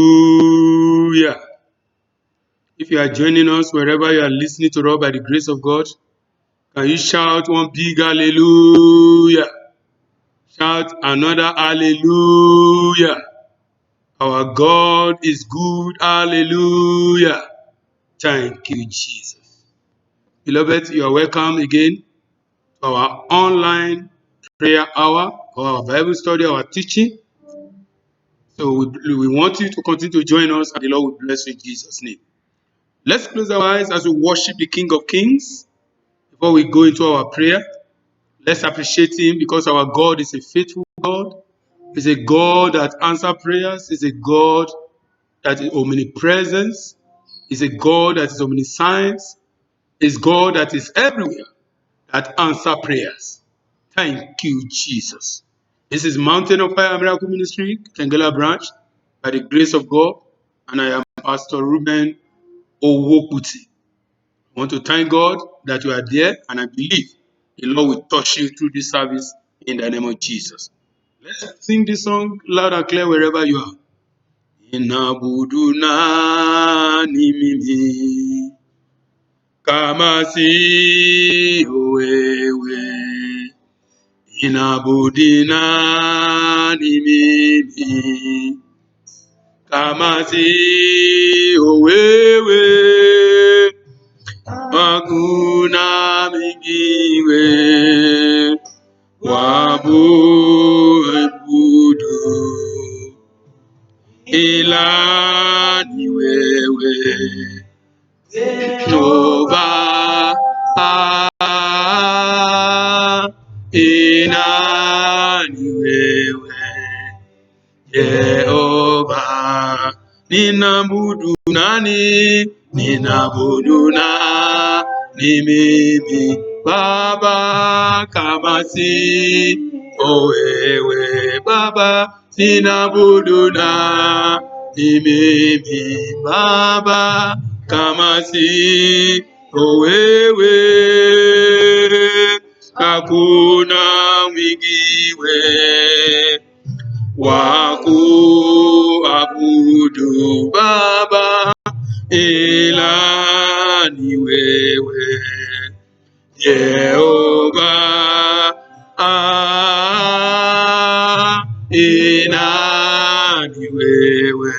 Hallelujah. If you are joining us wherever you are listening to us by the grace of God, can you shout one big hallelujah? Shout another hallelujah. Our God is good. Hallelujah. Thank you, Jesus. Beloved, you are welcome again to our online prayer hour, our Bible study, our teaching. So we want you to continue to join us, and the Lord will bless you in Jesus' name. Let's close our eyes as we worship the King of Kings. Before we go into our prayer, let's appreciate him because our God is a faithful God. He's a God that answers prayers. He's a God that is omnipresent. He's a God that is omniscient. He's God that is everywhere, that answers prayers. Thank you, Jesus. This is Mountain of Fire Miracle Ministry, Kengela branch, by the grace of God, and I am Pastor Ruben Owokuti. I want to thank God that you are there, and I believe the Lord will touch you through this service in the name of Jesus. Let's sing this song loud and clear wherever you are. Inabudu nani mimi kama si wewe, inabudi nani mimi kama si wewe, hakuna mwingine wa kuabudu ila ni wewe, Jehova, ila ni wewe, Jehova. Ninaabudu nani? Ninaabudu nani mimi Baba kama si wewe Baba? Ninaabudu nani mimi Baba kama si wewe? Hakuna mwingine wa kuabudu Baba ila ni wewe, Yehova, ila ni wewe,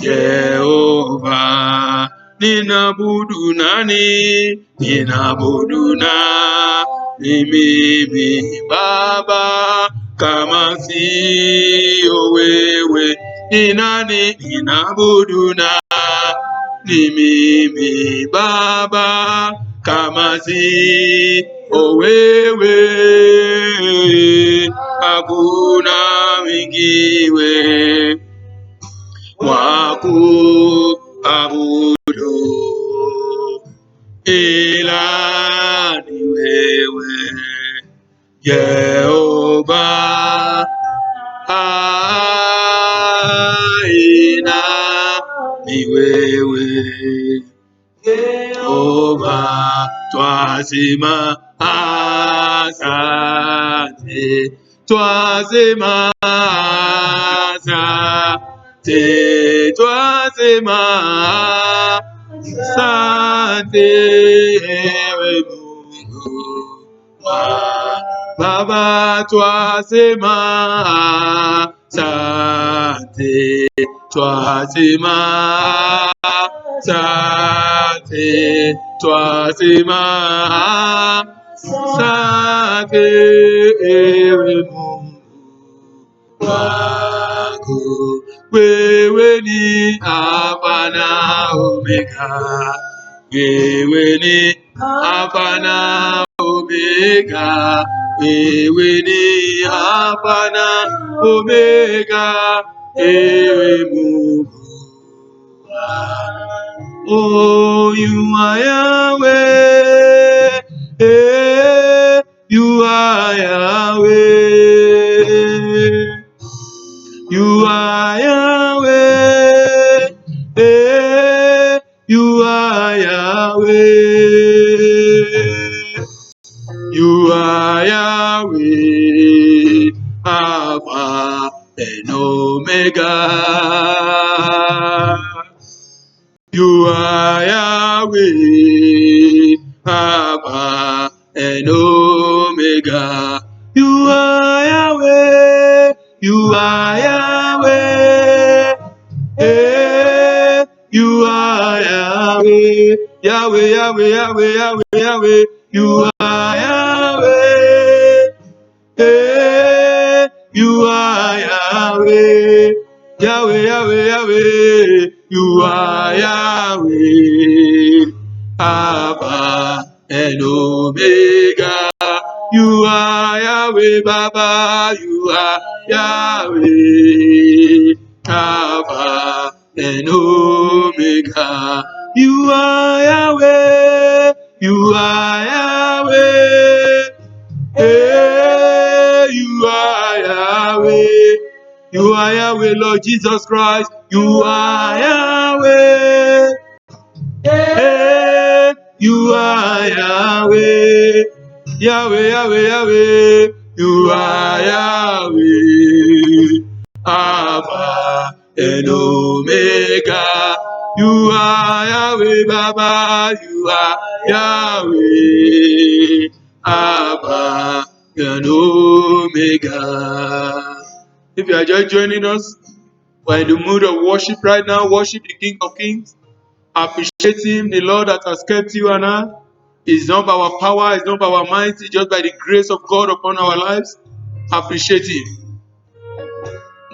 Yehova. Ninaabudu nani? Ninaabudu nani mimi Baba kama sio wewe? Ni nani? Ninaabudu nani mimi Baba kama sio wewe? Hakuna mwingine wa kuabudu ila ni wewe, Yehova, ila ni wewe, Yehova. Twasema asante, twasema asante, twasema asante, ewe Mungu wa Baba. Twasema asante, twasema asante, twasema asante, ewe Mungu wangu. Wewe ni Alfa na Omega, wewe ni Alfa na Omega, wewe ni Alfa na Omega, ewe Mungu. Oh, you are Yahweh, you are Yahweh, you are Yahweh, you are Yahweh, you are Yahweh, Alpha and Omega. You are Yahweh, Alpha and Omega. You are Yahweh, you are Yahweh. Hey, you are Yahweh, Yahweh, Yahweh, Yahweh, Yahweh, Yahweh. You are Yahweh. Hey, you are Yahweh, Yahweh, Yahweh, Yahweh. You are Yahweh, Alpha and Omega. You are Yahweh, Baba. You are Yahweh, Alpha and Omega. You are Yahweh. You are Yahweh. Hey, you are Yahweh. You are Yahweh, Lord Jesus Christ. You are Yahweh. Hey, you are Yahweh. Yahweh, Yahweh, Yahweh. You are Yahweh. Alpha and Omega. You are Yahweh, Baba. You are Yahweh. Alpha and Omega. If you are just joining us, we're in the mood of worship right now. Worship the King of Kings. Appreciate him, the Lord that has kept you and I. It's not by our power, it's not by our might, it's just by the grace of God upon our lives. Appreciate him.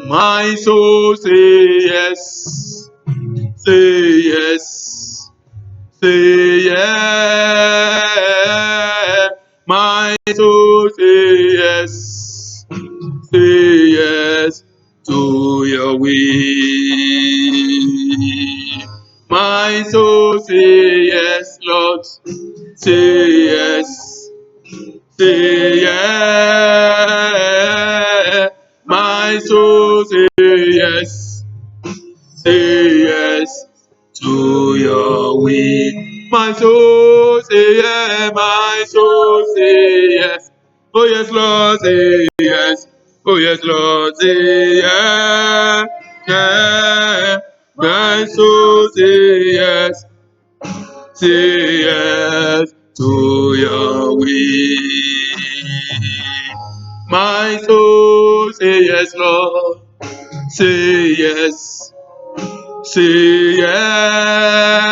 My soul say yes. Say yes. Say yes. My soul say yes. Say yes to your will. My soul say yes, Lord. Say yes. Say yes. My soul say yes. Say yes to your will. My soul say yes. My soul say yes. Oh yes, Lord, say yes. Oh yes, Lord, say yes. Yeah. My soul say yes. Say yes to your will. My soul say yes, Lord. Say yes. Say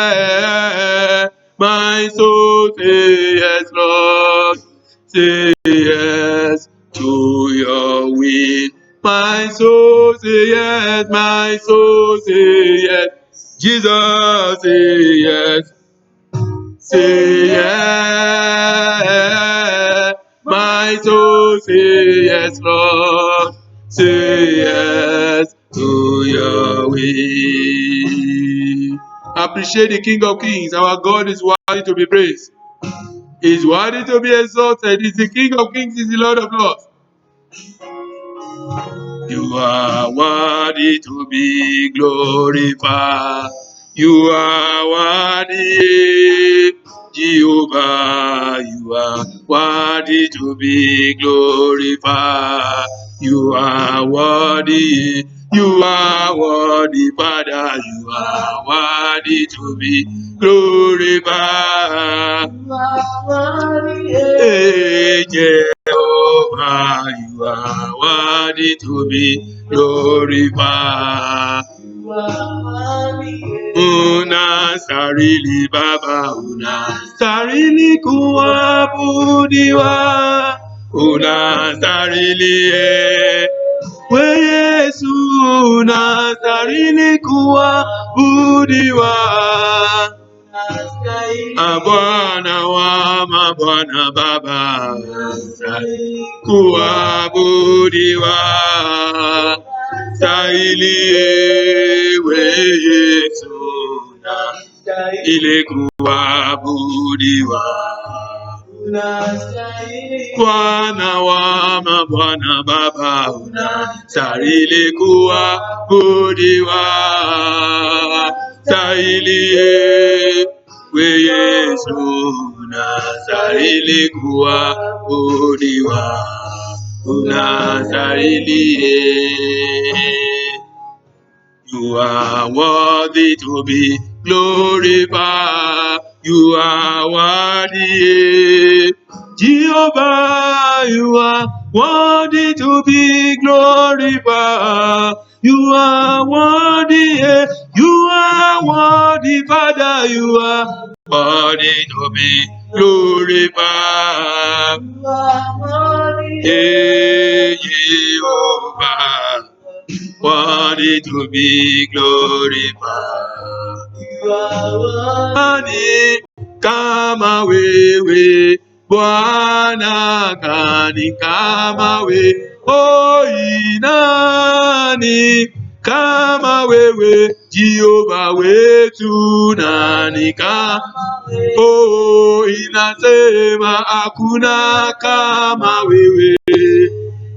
yes. My soul say yes, Lord. Say yes to your will. My soul say yes. My soul say yes. Jesus say yes. Say yes. My soul say yes, Lord. Say yes to your will. Appreciate the King of Kings. Our God is worthy to be praised. He is worthy to be exalted. He is the King of Kings. He is the Lord of Lords. You are worthy to be glorified. You are worthy, Jehovah. You are worthy to be glorified. You are worthy. You are worthy, Father. You are worthy to be glorified. You are worthy, Jehovah. You are worthy to be glorified. You are worthy. Una sarili baba, una sarili kuabudiwa, una sarili we Yesu, una sarili kuabudiwa. Abwana wa mabwana baba, kuabudiwa. Saili we Yesu na ile kuabudiwa. Bwana wa mabwana baba, unastahili kuabudiwa. Stahili we Yesu, unastahili kuabudiwa. Unastahili You are worthy to be glorified. You are worthy. Jehovah, you are worthy to be glorified. You are worthy. You are worthy, Father. You are worthy to be glorified. You are worthy, Jehovah, worthy to be glorified. You are worthy. Kama wewe Bwana, kani kama wewe, oh inani kama wewe, Jehova wetu, nani kama wewe, oh inasema hakuna kama wewe,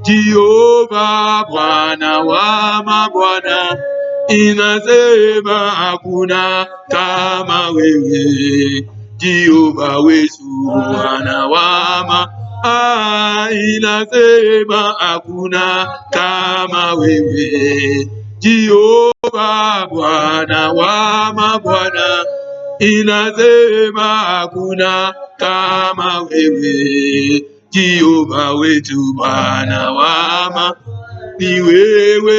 Jehova Bwana wa mabwana, inasema hakuna kama wewe, Jehova wetu Bwana wa mabwana, inasema hakuna kama wewe, Jehova Bwana wa mabwana, inasema hakuna kama wewe, Jehova wetu Bwana wa mabwana. Ni wewe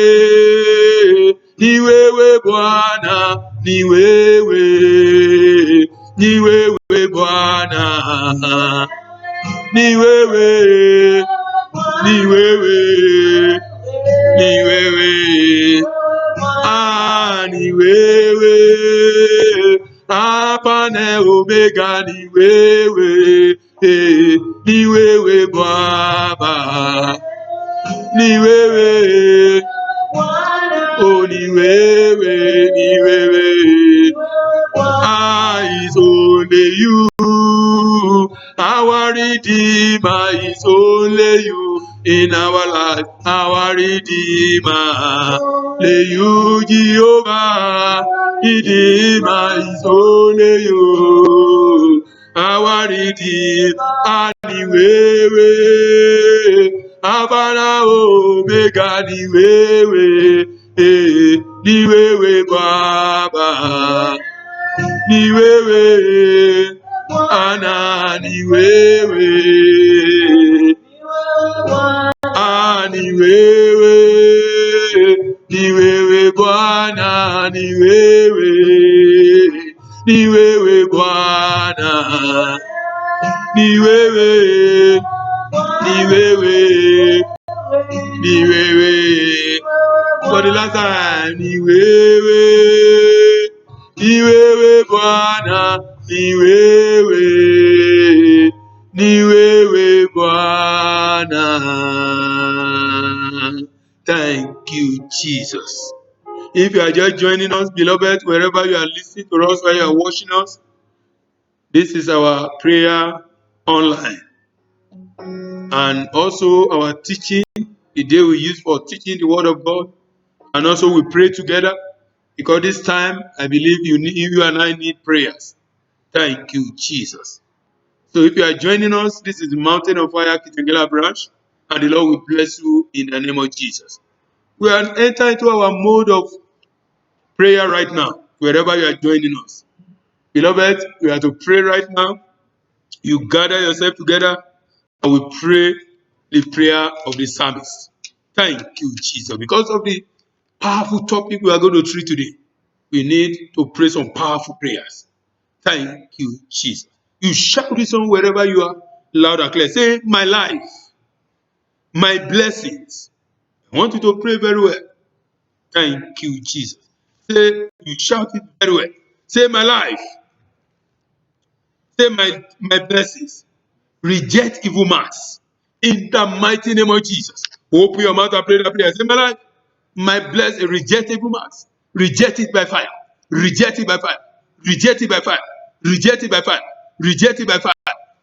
Bwana, ni wewe Bwana, ni wewe ni wewe, Alpha na Omega, ni wewe, ni wewe Baba, ni wewe, oh ni wewe, it's only you, our Redeemer, is only you in our life, our Redeemer, only you, Jehovah, Redeemer, is only you, our Redeemer, ni wewe, Alpha na Omega, ni wewe, ni wewe Baba, ni wewe Ana, ni wewe, ni wewe Bwana, ni wewe Bwana, ni wewe for the last time, ni wewe Bwana, ni wewe Bwana. Thank you, Jesus. If you are just joining us, beloved, wherever you are listening to us, where you are watching us, this is our prayer online. And also our teaching, the day we use for teaching the word of God. And also we pray together, because this time I believe you and I need prayers. Thank you, Jesus. So if you are joining us, this is the Mountain of Fire Kitengela branch, and the Lord will bless you in the name of Jesus. We are entering into our mode of prayer right now, wherever you are joining us. Beloved, we are to pray right now. You gather yourself together and we pray the prayer of the psalmist. Thank you, Jesus. Because of the powerful topic we are going to treat today, we need to pray some powerful prayers. Thank you, Jesus. You shout this on wherever you are, loud and clear. Say, my life, my blessings. I want you to pray very well. Thank you, Jesus. Say, you shout it very well. Say, my life. Say, my blessings. Reject evil marks. In the mighty name of Jesus. Open your mouth and pray that prayer. Say, my life, my blessing, reject evil marks. Reject it by fire. Reject it by fire. Reject it by fire. Reject it by fire. Reject it by fire.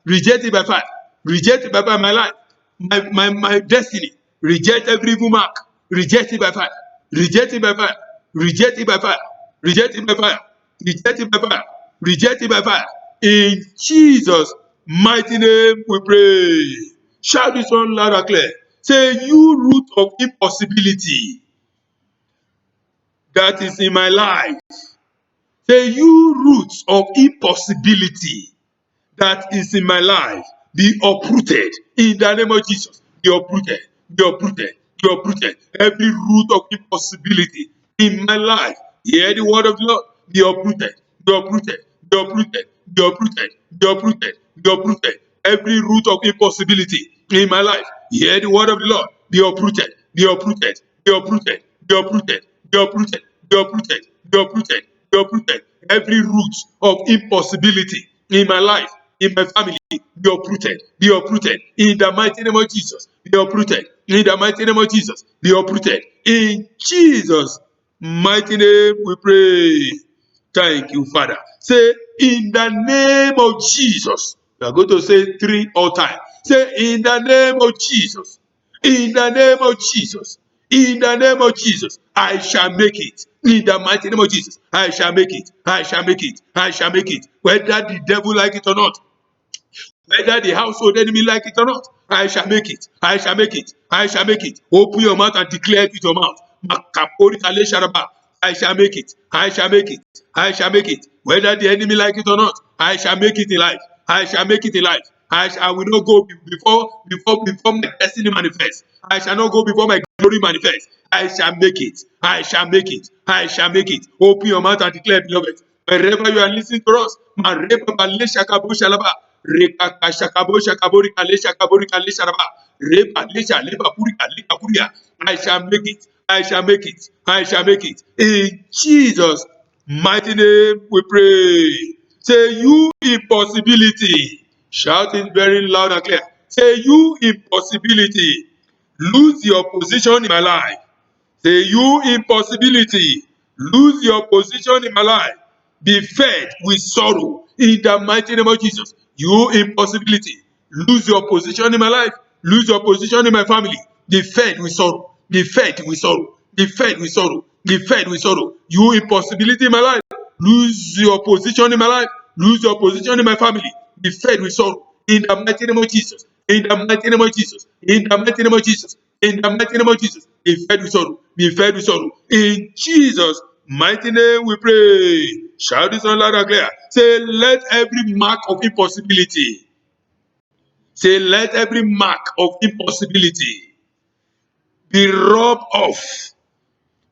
Reject it by fire. Reject it by fire. My life, my destiny. Reject every evil mark. Reject it by fire. Reject it by fire. Reject it by fire. Reject it by fire. Reject it by fire. Reject it by fire. In Jesus' mighty name we pray. Shout this one loud and clear. Say, you root of impossibility that is in my life. Say, you roots of impossibility that is in my life, be uprooted in the name of Jesus. Be uprooted, be uprooted, be uprooted. Every root of impossibility in my life, hear the word of the Lord, be uprooted, be uprooted, be uprooted, be uprooted, be uprooted, be uprooted. Every root of impossibility in my life, hear the word of the Lord, be uprooted, be uprooted, be uprooted, be uprooted, be uprooted, be uprooted, be uprooted, be uprooted. Every root of impossibility in my life, in my family, be uprooted, be uprooted in the mighty name of Jesus. Be uprooted in the mighty name of Jesus. Be uprooted in Jesus' mighty name. We pray. Thank you, Father. Say, in the name of Jesus. We are going to say 3 all time. Say, in the name of Jesus. In the name of Jesus. In the name of Jesus, I shall make it. In the mighty name of Jesus, I shall make it. I shall make it. I shall make it. Whether the devil like it or not, whether the household enemy like it or not, I shall make it. I shall make it. I shall make it. Open your mouth and declare it with your mouth. Makapori kale sharaba. I shall make it. I shall make it. I shall make it. Whether the enemy like it or not, I shall make it in life. I shall make it in life. I will not go before my destiny manifests. I shall not go before my glory manifests. I shall make it. I shall make it. I shall make it. Open your mouth and declare, beloved. Wherever you are listening to us, Mareba Bale Shakabo Shalaba, Rekaka Shakabo Shakabori Kale Shakabori Kale Sharaba, Reba Lesha Leba Purika Leka Puria. I shall make it. I shall make it. I shall make it. In Jesus' mighty name we pray. Say, you impossibility. Shout it very loud and clear. Say, you impossibility. Lose your position in my life. Say, you impossibility, lose your position in my life. Be fed with sorrow in the mighty name of Jesus. You impossibility, lose your position in my life. Lose your position in my family. Be fed with sorrow. Be fed with sorrow. Be fed with sorrow. Be fed with sorrow. You impossibility in my life. Lose your position in my life. Lose your position in my family. Be fed with sorrow in the mighty name of Jesus. In the mighty name of Jesus. In the mighty name of Jesus. In the mighty name of Jesus. Be fed with sorrow. Be fed with sorrow. In Jesus' mighty name we pray. Shout this one loud and clear. Say, let every mark of impossibility. Say, let every mark of impossibility be rubbed off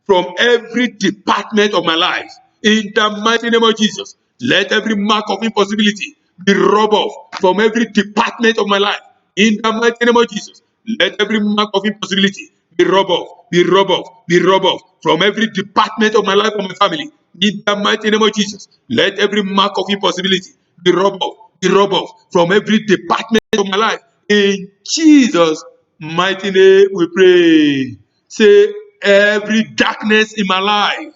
from every department of my life. In the mighty name of Jesus, let every mark of impossibility be rubbed off from every department of my life. In the mighty name of Jesus, let every mark of impossibility be rubbed off, be rubbed off, be rubbed off from every department of my life and my family. In the mighty name of Jesus, let every mark of impossibility be rubbed off, be rubbed off from every department of my life. In Jesus' mighty name we pray. Say, every darkness in my life,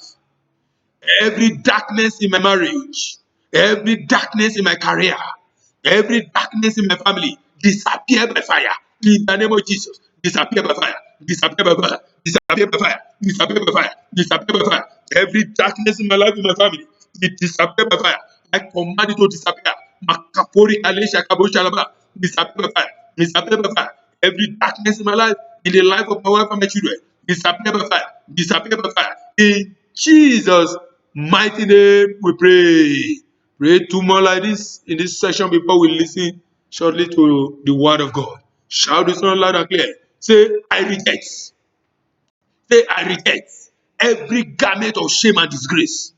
every darkness in my marriage, every darkness in my career, every darkness in my family, disappear by fire. In the name of Jesus, disappear by fire, disappear by fire, disappear by fire, disappear by fire, disappear by fire. Every darkness in my life, in my family, it disappear by fire. I command it to disappear. Makapori Alesha Kabo Shalaba, disappear by fire, disappear by fire. Every darkness in my life, in the life of my wife and my children, disappear by fire, disappear by fire. In Jesus' mighty name we pray. Pray two more like this in this session before we listen shortly to the word of God. Shout this one loud and clear. Say, I reject. Say, I reject every garment of shame and disgrace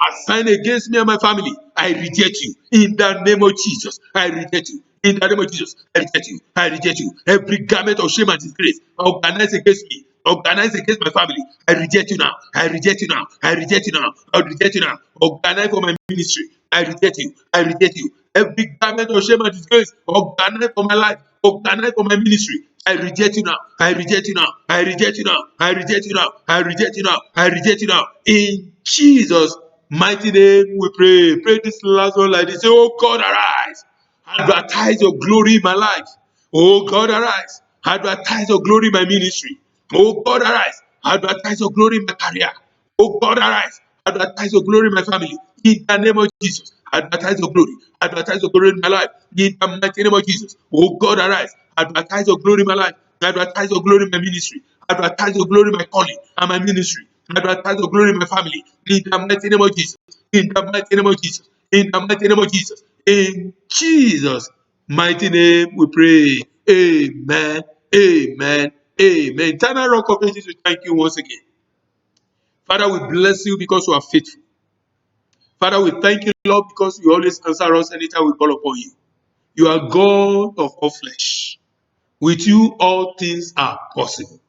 assigned against me and my family. I reject you in the name of Jesus. I reject you in the name of Jesus. I reject you. I reject you. Every garment of shame and disgrace organized against me, organized against my family. I reject you now. I reject you now. I reject you now. I reject you now. Organized for my ministry. I reject you. I reject you. Every garment of shame and disgrace organized for my life, organized for my ministry. I reject you now. I reject you now. I reject you now. I reject you now. I reject you now. I reject you now. In Jesus' mighty name we pray. Pray this last one like this. Say, oh God, arise. Advertise your glory in my life. Oh God, arise. Advertise your glory in my ministry. Oh God, arise. Advertise your glory in my career. Oh God, arise. Advertise your glory in my family. In the name of Jesus. Advertise your glory. Advertise your glory in my life. In the mighty name of Jesus. Oh God, arise. Advertise your glory in my life. Advertise your glory in my ministry. Advertise your glory in my calling and my ministry. advertise your glory in my family. In the mighty name of Jesus. In the mighty name of Jesus. In the mighty name of Jesus. In Jesus' mighty name we pray. Amen. Amen. Amen. Eternal Rock of Ages, we thank you once again. Father, we bless you because you are faithful. Father, we thank you, Lord, because you always answer us anytime we call upon you. You are God of all flesh. With you, all things are possible.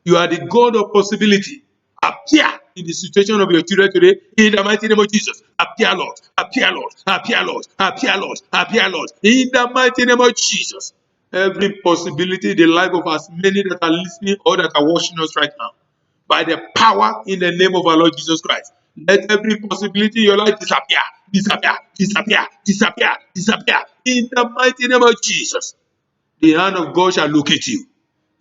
You are the God of possibility. Appear in the situation of your children today in the mighty name of Jesus. Appear, Lord. Appear, Lord. Appear, Lord. Appear, Lord. Appear, Lord. In the mighty name of Jesus. Every possibility in the life of as many that are listening or that are watching us right now, by the power in the name of our Lord Jesus Christ, let every possibility in your life disappear, disappear, disappear, disappear, disappear. In the mighty name of Jesus, the hand of God shall locate you.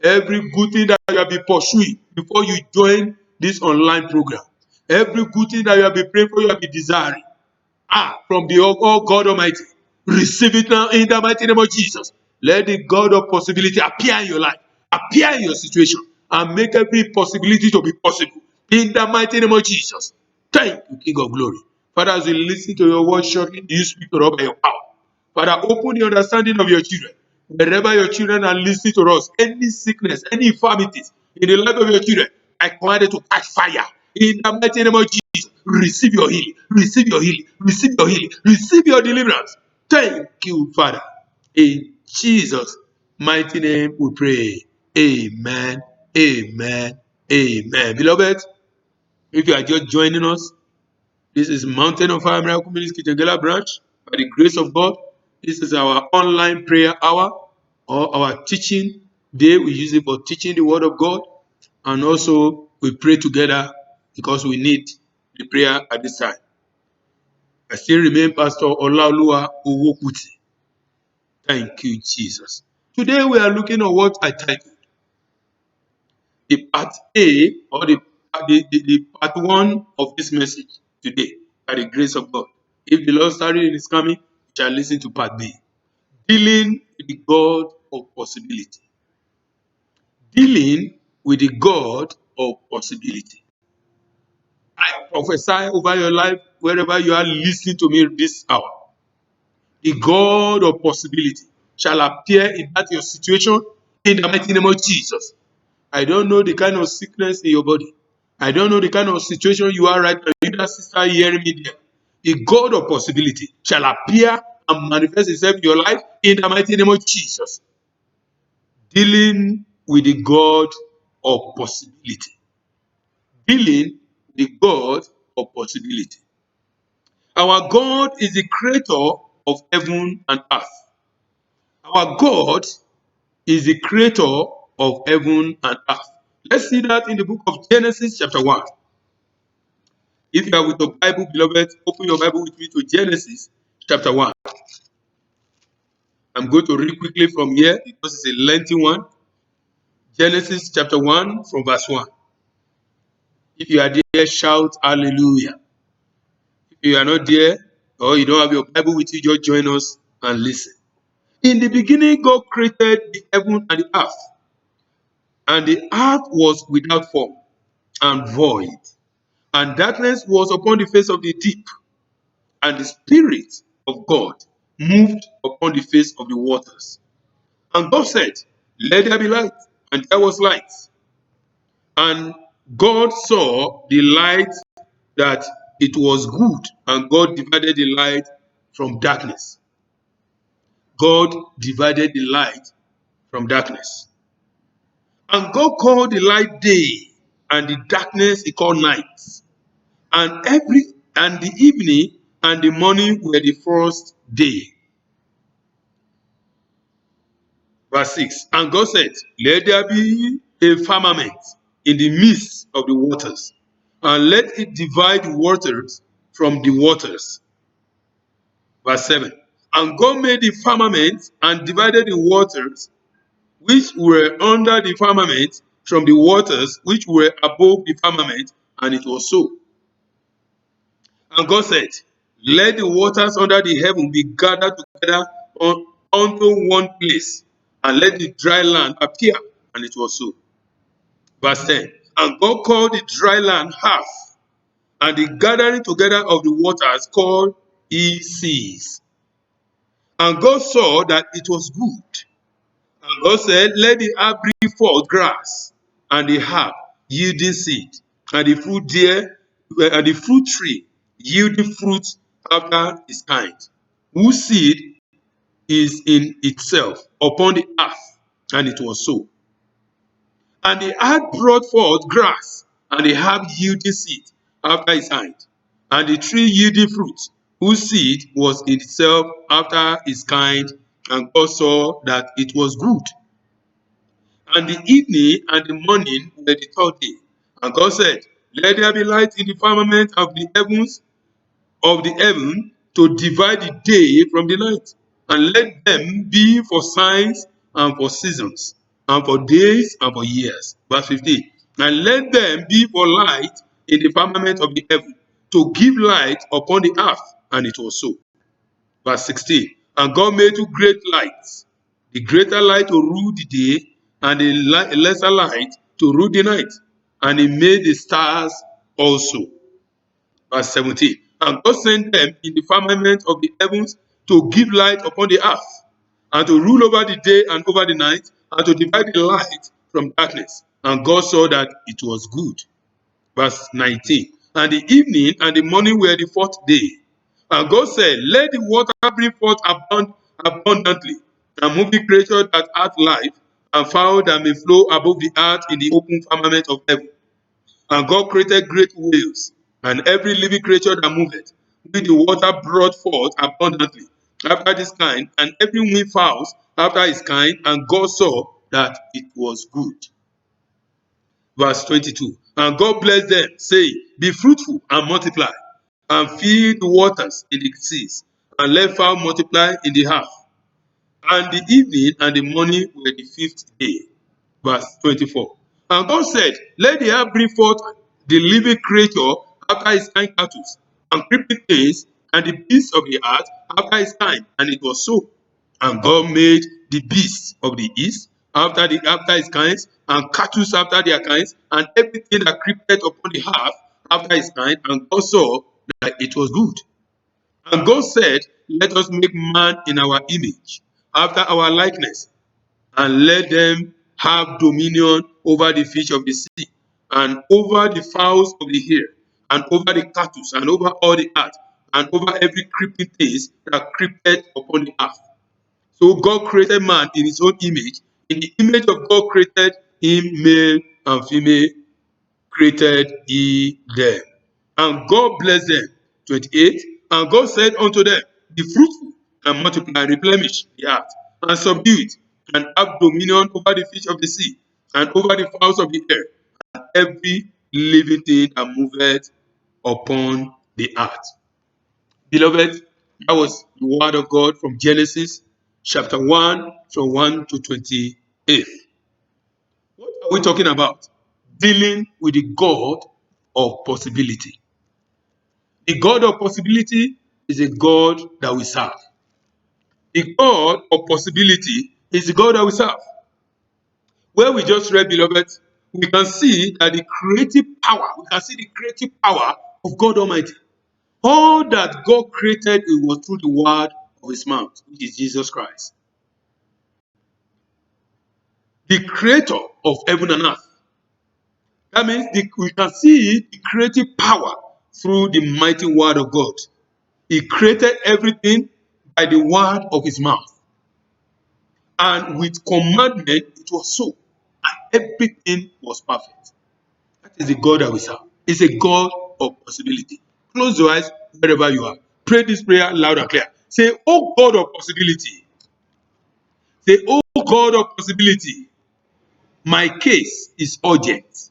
Every good thing that you have been pursuing before you join this online program, every good thing that you have been praying for, you have been desiring, from the God Almighty, receive it now in the mighty name of Jesus. Let the God of possibility appear in your life, appear in your situation, and make every possibility to be possible in the mighty name of Jesus. Thank you, King of Glory. Father, as we listen to your word shortly, you speak to us by your power. Father, open the understanding of your children. Wherever your children are listening to us, any sickness, any infirmities in the life of your children, I command it to catch fire. In the mighty name of Jesus, receive your healing, receive your healing, receive your healing, receive your deliverance. Thank you, Father. In Jesus' mighty name we pray. Amen, amen, amen. Beloved, if you are just joining us, this is Mountain of Fire Miracle Ministry Kitengela branch. By the grace of God, this is our online prayer hour or our teaching day. We use it for teaching the word of God, and also we pray together because we need the prayer at this time. I still remain Pastor Olaoluwa Owokuti. Thank you, Jesus. Today we are looking at what I titled the part A, or the part one of this message today, by the grace of God. If the Lord started in his coming, you shall listen to part B. Dealing with the God of possibility. Dealing with the God of possibility. I prophesy over your life wherever you are listening to me this hour. The God of possibility shall appear in that your situation in the mighty name of Jesus. I don't know the kind of sickness in your body. I don't know the kind of situation you are right now. You that sister hearing me there. The God of possibility shall appear and manifest himself in your life in the mighty name of Jesus. Dealing with the God of possibility. Dealing with the God of possibility. Our God is the creator of heaven and earth. Our God is the creator of heaven and earth. Let's see that in the book of Genesis chapter 1. If you are with your Bible, beloved, open your Bible with me to Genesis chapter 1. I'm going to read quickly from here because it's a lengthy one. Genesis chapter 1 from verse 1. If you are there, shout hallelujah. If you are not there, or you don't have your Bible with you, just join us and listen. In the beginning, God created the heaven and the earth. And the earth was without form and void. And darkness was upon the face of the deep. And the Spirit of God moved upon the face of the waters. And God said, let there be light. And there was light. And God saw the light that it was good. And God divided the light from darkness. God divided the light from darkness. And God called the light day, and the darkness he called night. And the evening and the morning were the first day. Verse 6. And God said, let there be a firmament in the midst of the waters, and let it divide the waters from the waters. Verse 7. And God made the firmament and divided the waters which were under the firmament from the waters which were above the firmament, and it was so. And God said, let the waters under the heaven be gathered together unto one place, and let the dry land appear. And it was so. Verse 10. And God called the dry land half, and the gathering together of the waters called he seas. And God saw that it was good. And God said, let the earth bring forth grass, and the herb yielding seed, and the fruit there, and the fruit tree yielding fruit after its kind, whose seed is in itself upon the earth. And it was so. And the earth brought forth grass, and the herb yielding seed after its kind, and the tree yielding fruit, whose seed was in itself after its kind. And God saw that it was good. And the evening and the morning were the third day. And God said, let there be light in the firmament of the heavens of the heaven to divide the day from the night, and let them be for signs and for seasons, and for days and for years. Verse 15. And let them be for light in the firmament of the heaven, to give light upon the earth. And it was so. Verse 16. And God made two great lights, the greater light to rule the day, and the lesser light to rule the night. And he made the stars also. Verse 17. And God sent them in the firmament of the heavens to give light upon the earth, and to rule over the day and over the night, and to divide the light from darkness. And God saw that it was good. Verse 19. And the evening and the morning were the fourth day. And God said, let the water bring forth abundantly, and moving creature that hath life, and fowl that may flow above the earth in the open firmament of heaven. And God created great whales, and every living creature that moveth, which the water brought forth abundantly after this kind, and every winged fowls after his kind. And God saw that it was good. Verse 22. And God blessed them, saying, be fruitful and multiply, and fill the waters in the seas, and let fowl multiply in the earth. And the evening and the morning were the fifth day. Verse 24. And God said, let the earth bring forth the living creature after his kind, cattle, and creeping things, and the beasts of the earth after his kind. And it was so. And God made the beasts of the east after his kinds, and cattle after their kinds, and everything that creepeth upon the earth after his kind. And God saw that it was good. And God said, let us make man in our image, after our likeness, and let them have dominion over the fish of the sea, and over the fowls of the air, and over the cattle, and over all the earth, and over every creeping thing that creepeth upon the earth. So God created man in his own image. In the image of God created him, male and female created he them. And God blessed them. 28. And God said unto them, be fruitful and multiply, and replenish the earth, and subdue it, and have dominion over the fish of the sea, and over the fowls of the air, and every living thing that moveth upon the earth. Beloved, that was the word of God from Genesis chapter 1, from 1 to 28. What are we talking about? Dealing with the God of possibility. The God of possibility is a God that we serve. The God of possibility is the God that we serve. Where we just read, beloved, we can see that we can see the creative power of God Almighty. All that God created, it was through the word of his mouth, which is Jesus Christ. The creator of heaven and earth. That means we can see the creative power through the mighty word of God. He created everything by the word of his mouth. And with commandment, it was so. And everything was perfect. That is the God that we serve. It's a God of possibility. Close your eyes wherever you are. Pray this prayer loud and clear. Say, oh God of possibility. Say, oh God of possibility. My case is urgent.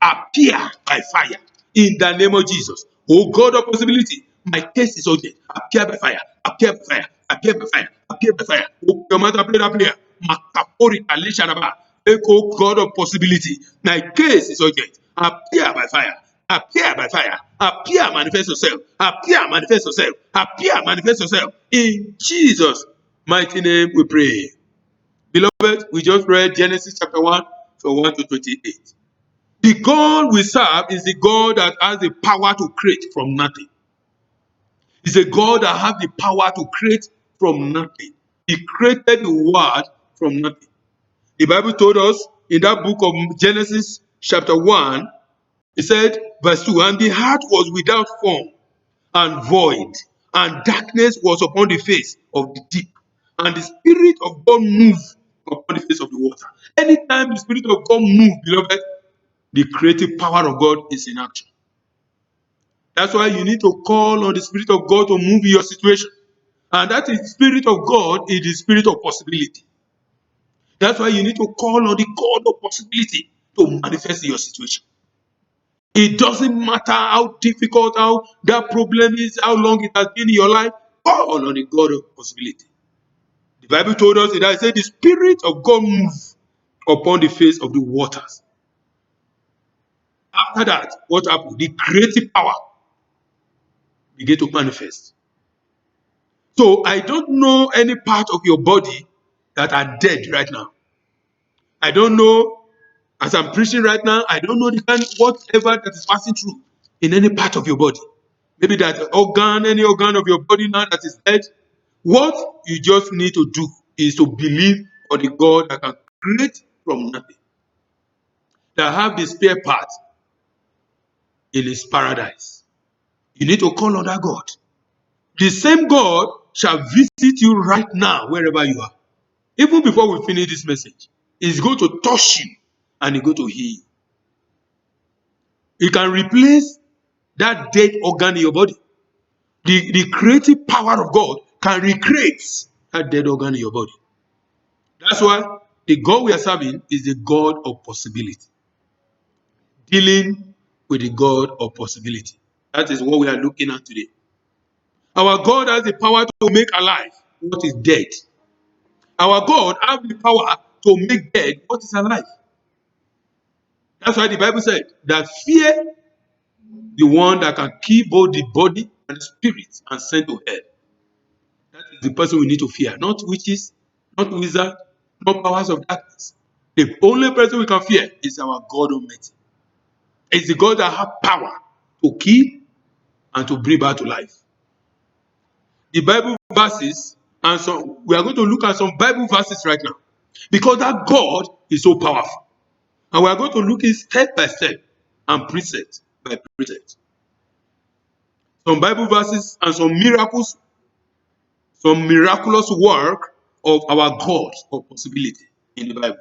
Appear by fire in the name of Jesus. Oh God of possibility, my case is urgent. Appear by fire, appear by fire, appear by fire, appear by fire. Open your mouth and pray that prayer. Makapori Alisharaba. Oh God of possibility, my case is urgent. Appear by fire, appear by fire, appear, manifest yourself, appear, manifest yourself, appear, manifest yourself. In Jesus' mighty name we pray. Beloved, we just read Genesis chapter 1 from 1 to 28. The God we serve is the God that has the power to create from nothing. It's a God that has the power to create from nothing. He created the world from nothing. The Bible told us in that book of Genesis chapter 1, it said, verse 2, and the heart was without form and void, and darkness was upon the face of the deep, and the Spirit of God moved upon the face of the water. Anytime the Spirit of God moves, beloved, the creative power of God is in action. That's why you need to call on the Spirit of God to move in your situation. And that is Spirit of God is the Spirit of possibility. That's why you need to call on the God of possibility to manifest in your situation. It doesn't matter how difficult, how that problem is, how long it has been in your life, call on the God of possibility. The Bible told us that it said the Spirit of God moved upon the face of the waters. After that, what happened? The creative power began to manifest. So I don't know any part of your body that are dead right now. I don't know, as I'm preaching right now, I don't know the kind whatever that is passing through in any part of your body. Maybe that organ, any organ of your body now that is dead. What you just need to do is to believe on the God that can create from nothing, that have the spare part in his paradise. You need to call on that God. The same God shall visit you right now, wherever you are. Even before we finish this message, he's going to touch you and he's going to heal you. He can replace that dead organ in your body. The creative power of God can recreate that dead organ in your body. That's why the God we are serving is the God of possibility. Dealing with the God of possibility. That is what we are looking at today. Our God has the power to make alive what is dead. Our God has the power to make dead what is alive. That's why the Bible said that fear the one that can kill both the body and the spirit and send to hell. That is the person we need to fear, not witches, not wizards, not powers of darkness. The only person we can fear is our God Almighty. It's the God that has power to kill and to bring back to life. The Bible verses, and so we are going to look at some Bible verses right now, because that God is so powerful. And we are going to look it step by step and precept by precept. Some Bible verses and some miracles, some miraculous work of our God of possibility in the Bible.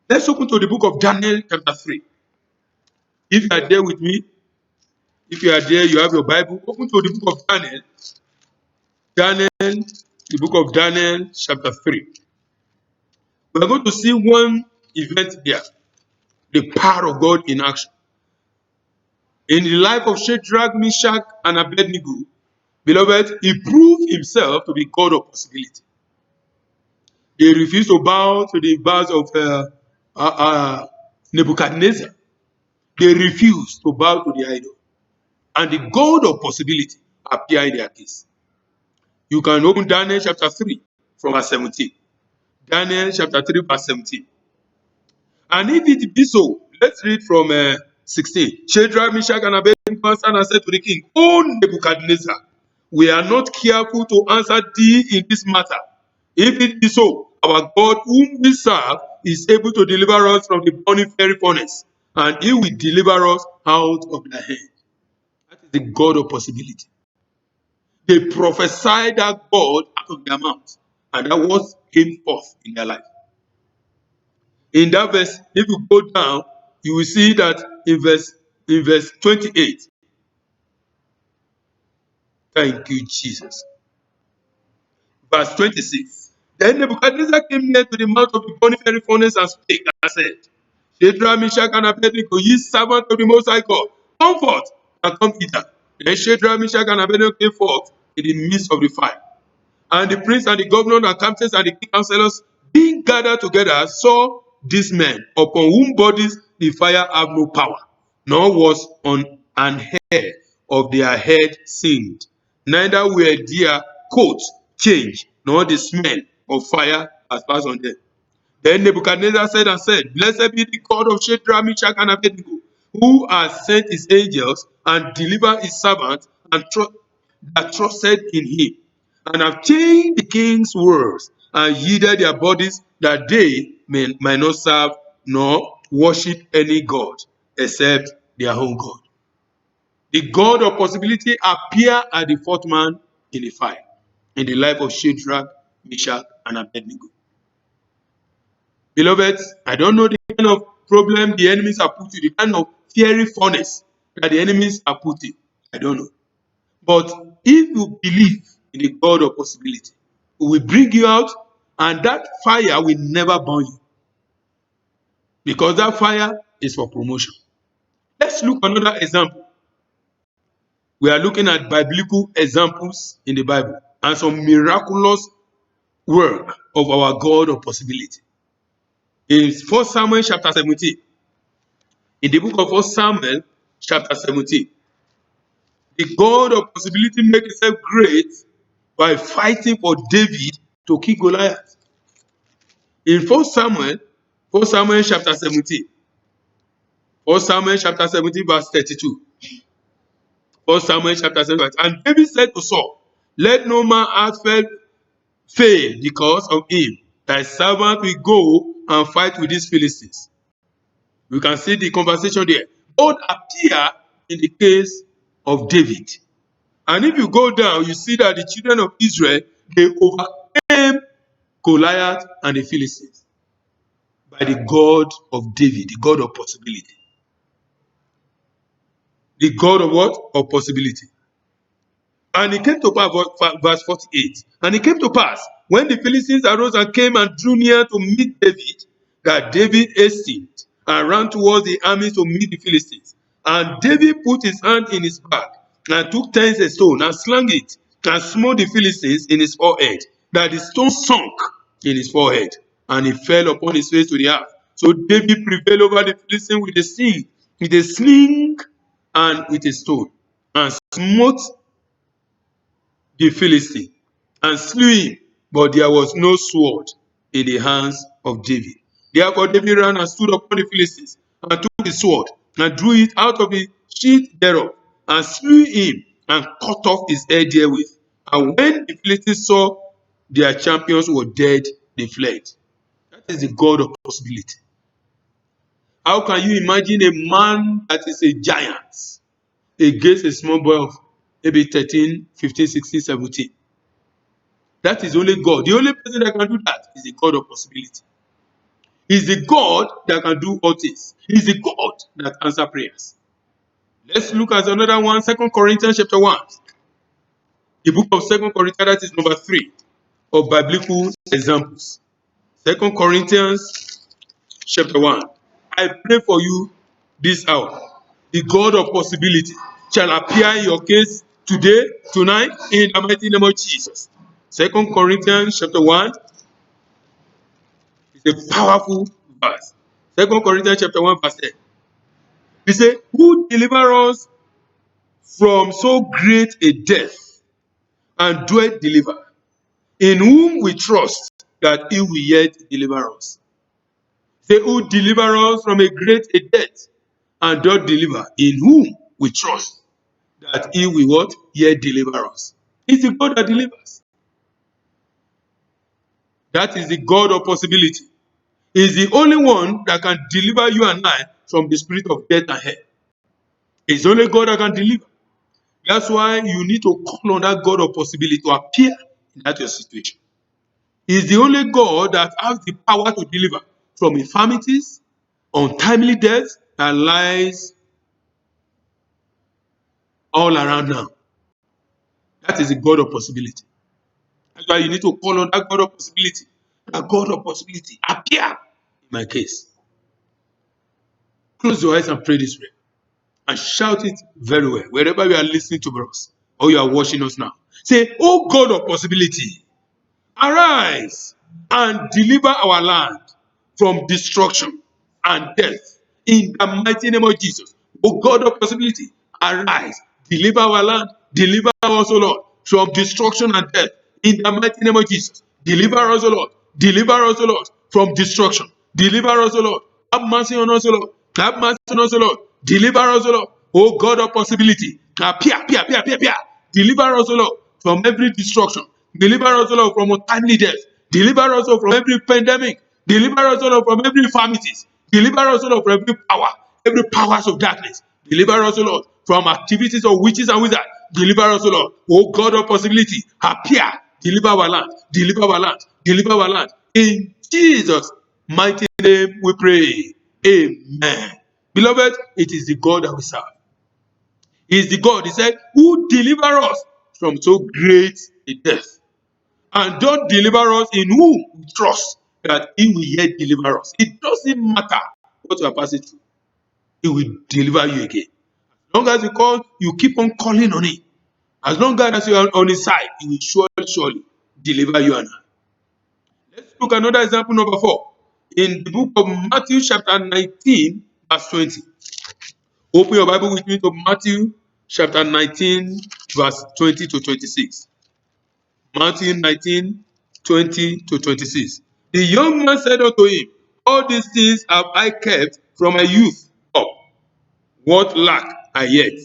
Let's open to the book of Daniel chapter 3. If you are there with me, if you are there, you have your Bible, open to the book of Daniel. Daniel, the book of Daniel chapter 3. We are going to see one event here, the power of God in action. In the life of Shadrach, Meshach, and Abednego, beloved, he proved himself to be God of possibility. They refused to bow to the gods of Nebuchadnezzar. They refused to bow to the idol. And the God of possibility appeared in their case. You can open Daniel chapter 3 from verse 17. Daniel chapter 3 verse 17. And if it be so, let's read from 16. Shadrach, Meshach, and Abednego answered and said to the king, O Nebuchadnezzar, we are not careful to answer thee in this matter. If it be so, our God whom we serve is able to deliver us from the burning fiery furnace, and he will deliver us out of their hand. That is the God of possibility. They prophesied that God out of their mouth, and that was came forth in their life. In that verse, if you go down, you will see that in verse 28. Thank you, Jesus. Verse 26. Then Nebuchadnezzar came near to the mouth of the burning fiery furnace and spake and said, Shadrach, Meshach, and Abednego, ye servants of the Most High God, come forth and come hither. Then Shadrach, Meshach, and Abednego came forth in the midst of the fire. And the prince and the governor and captains and the king counselors, being gathered together, saw these men, upon whom bodies the fire have no power, nor was on an hair of their head singed, neither were their coats changed, nor the smell of fire has passed on them. Then Nebuchadnezzar said, Blessed be the God of Shadrach, Meshach, and Abednego, who has sent his angels and delivered his servants that trusted in him, and have changed the king's words, and yielded their bodies that they might not serve nor worship any God except their own God. The God of possibility appeared as the fourth man in the fire in the life of Shadrach, Meshach, and Abednego. Beloved, I don't know the kind of problem the enemies are put in, the kind of fiery furnace that the enemies are put in. I don't know. But if you believe in the God of possibility, He will bring you out, and that fire will never burn you. Because that fire is for promotion. Let's look at another example. We are looking at biblical examples in the Bible and some miraculous work of our God of possibility. In 1 Samuel chapter 17, in the book of 1 Samuel chapter 17, the God of possibility made himself great by fighting for David to kill Goliath. In 1 Samuel chapter 17, 1 Samuel chapter 17 verse 32. 1 Samuel chapter 17, and David said to Saul, Let no man heart fail because of him. Thy servant will go and fight with these Philistines. We can see the conversation there. God appeared in the case of David. And if you go down, you see that the children of Israel, they overcame Goliath and the Philistines by the God of David, the God of possibility. The God of what? Of possibility. And it came to pass, verse 48. And it came to pass, when the Philistines arose and came and drew near to meet David, that David hastened and ran towards the armies to meet the Philistines. And David put his hand in his bag and took thence a stone and slung it and smote the Philistines in his forehead, that the stone sunk in his forehead, and he fell upon his face to the earth. So David prevailed over the Philistines with a sling and with a stone, and smote the Philistine and slew him, but there was no sword in the hands of David. Therefore David ran and stood upon the Philistines, and took the sword, and drew it out of the sheath thereof, and slew him, and cut off his head therewith. And when the Philistines saw their champions were dead, they fled. That is the God of possibility. How can you imagine a man that is a giant against a small boy of maybe 13, 15, 16, 17? That is only God. The only person that can do that is the God of possibility. He's the God that can do all things. He's the God that answers prayers. Let's look at another one, 2 Corinthians chapter 1. The book of 2 Corinthians, that is number 3 of biblical examples. 2 Corinthians chapter 1. I pray for you this hour. The God of possibility shall appear in your case today, tonight, in the mighty name of Jesus. 2 Corinthians chapter 1. It's a powerful verse. 2 Corinthians chapter 1 verse 10. He said, who deliver us from so great a death, and doeth deliver, in whom we trust that he will yet deliver us. Say, who deliver us from a great a death, and doth deliver, in whom we trust that he will what? Yet deliver us. It's the God that delivers. That is the God of possibility. Is the only one that can deliver you and I from the spirit of death and hell. It's only God that can deliver. That's why you need to call on that God of possibility to appear in that your situation. He's the only God that has the power to deliver from infirmities, untimely death that lies all around now. That is the God of possibility. That's why you need to call on that God of possibility. That God of possibility, appear in my case. Close your eyes and pray this prayer. And shout it very well, wherever you are listening to us, or you are watching us now. Say, oh God of possibility, arise and deliver our land from destruction and death in the mighty name of Jesus. Oh God of possibility, arise, deliver our land, deliver us, O Lord, from destruction and death in the mighty name of Jesus. Deliver us, O Lord, deliver us, O Lord, from destruction. Deliver us, O Lord. Have mercy on us, O Lord. Have mercy on us, O Lord. Deliver us, O Lord. O God of possibility. Appear. Deliver us, O Lord, from every destruction. Deliver us, O Lord, from untimely death. Deliver us, O Lord, from every pandemic. Deliver us, O Lord, from every infirmities. Deliver us, O Lord, from every powers of darkness. Deliver us, O Lord, from activities of witches and wizards. Deliver us, O Lord. O God of possibility, appear. Deliver our land. Deliver our land. Deliver our land. In Jesus' mighty name we pray. Amen. Beloved, it is the God that we serve. He is the God, he said, who deliver us from so great a death. And don't deliver us in whom we trust that he will yet deliver us. It doesn't matter what you are passing through. He will deliver you again. As long as you call, you keep on calling on him. As long as you are on his side, he will surely deliver you and I. Let's look at another example, number 4. In the book of Matthew chapter 19, verse 20. Open your Bible with me to Matthew chapter 19, verse 20 to 26. Matthew 19, 20 to 26. The young man said unto him, all these things have I kept from my youth up. What lack I yet?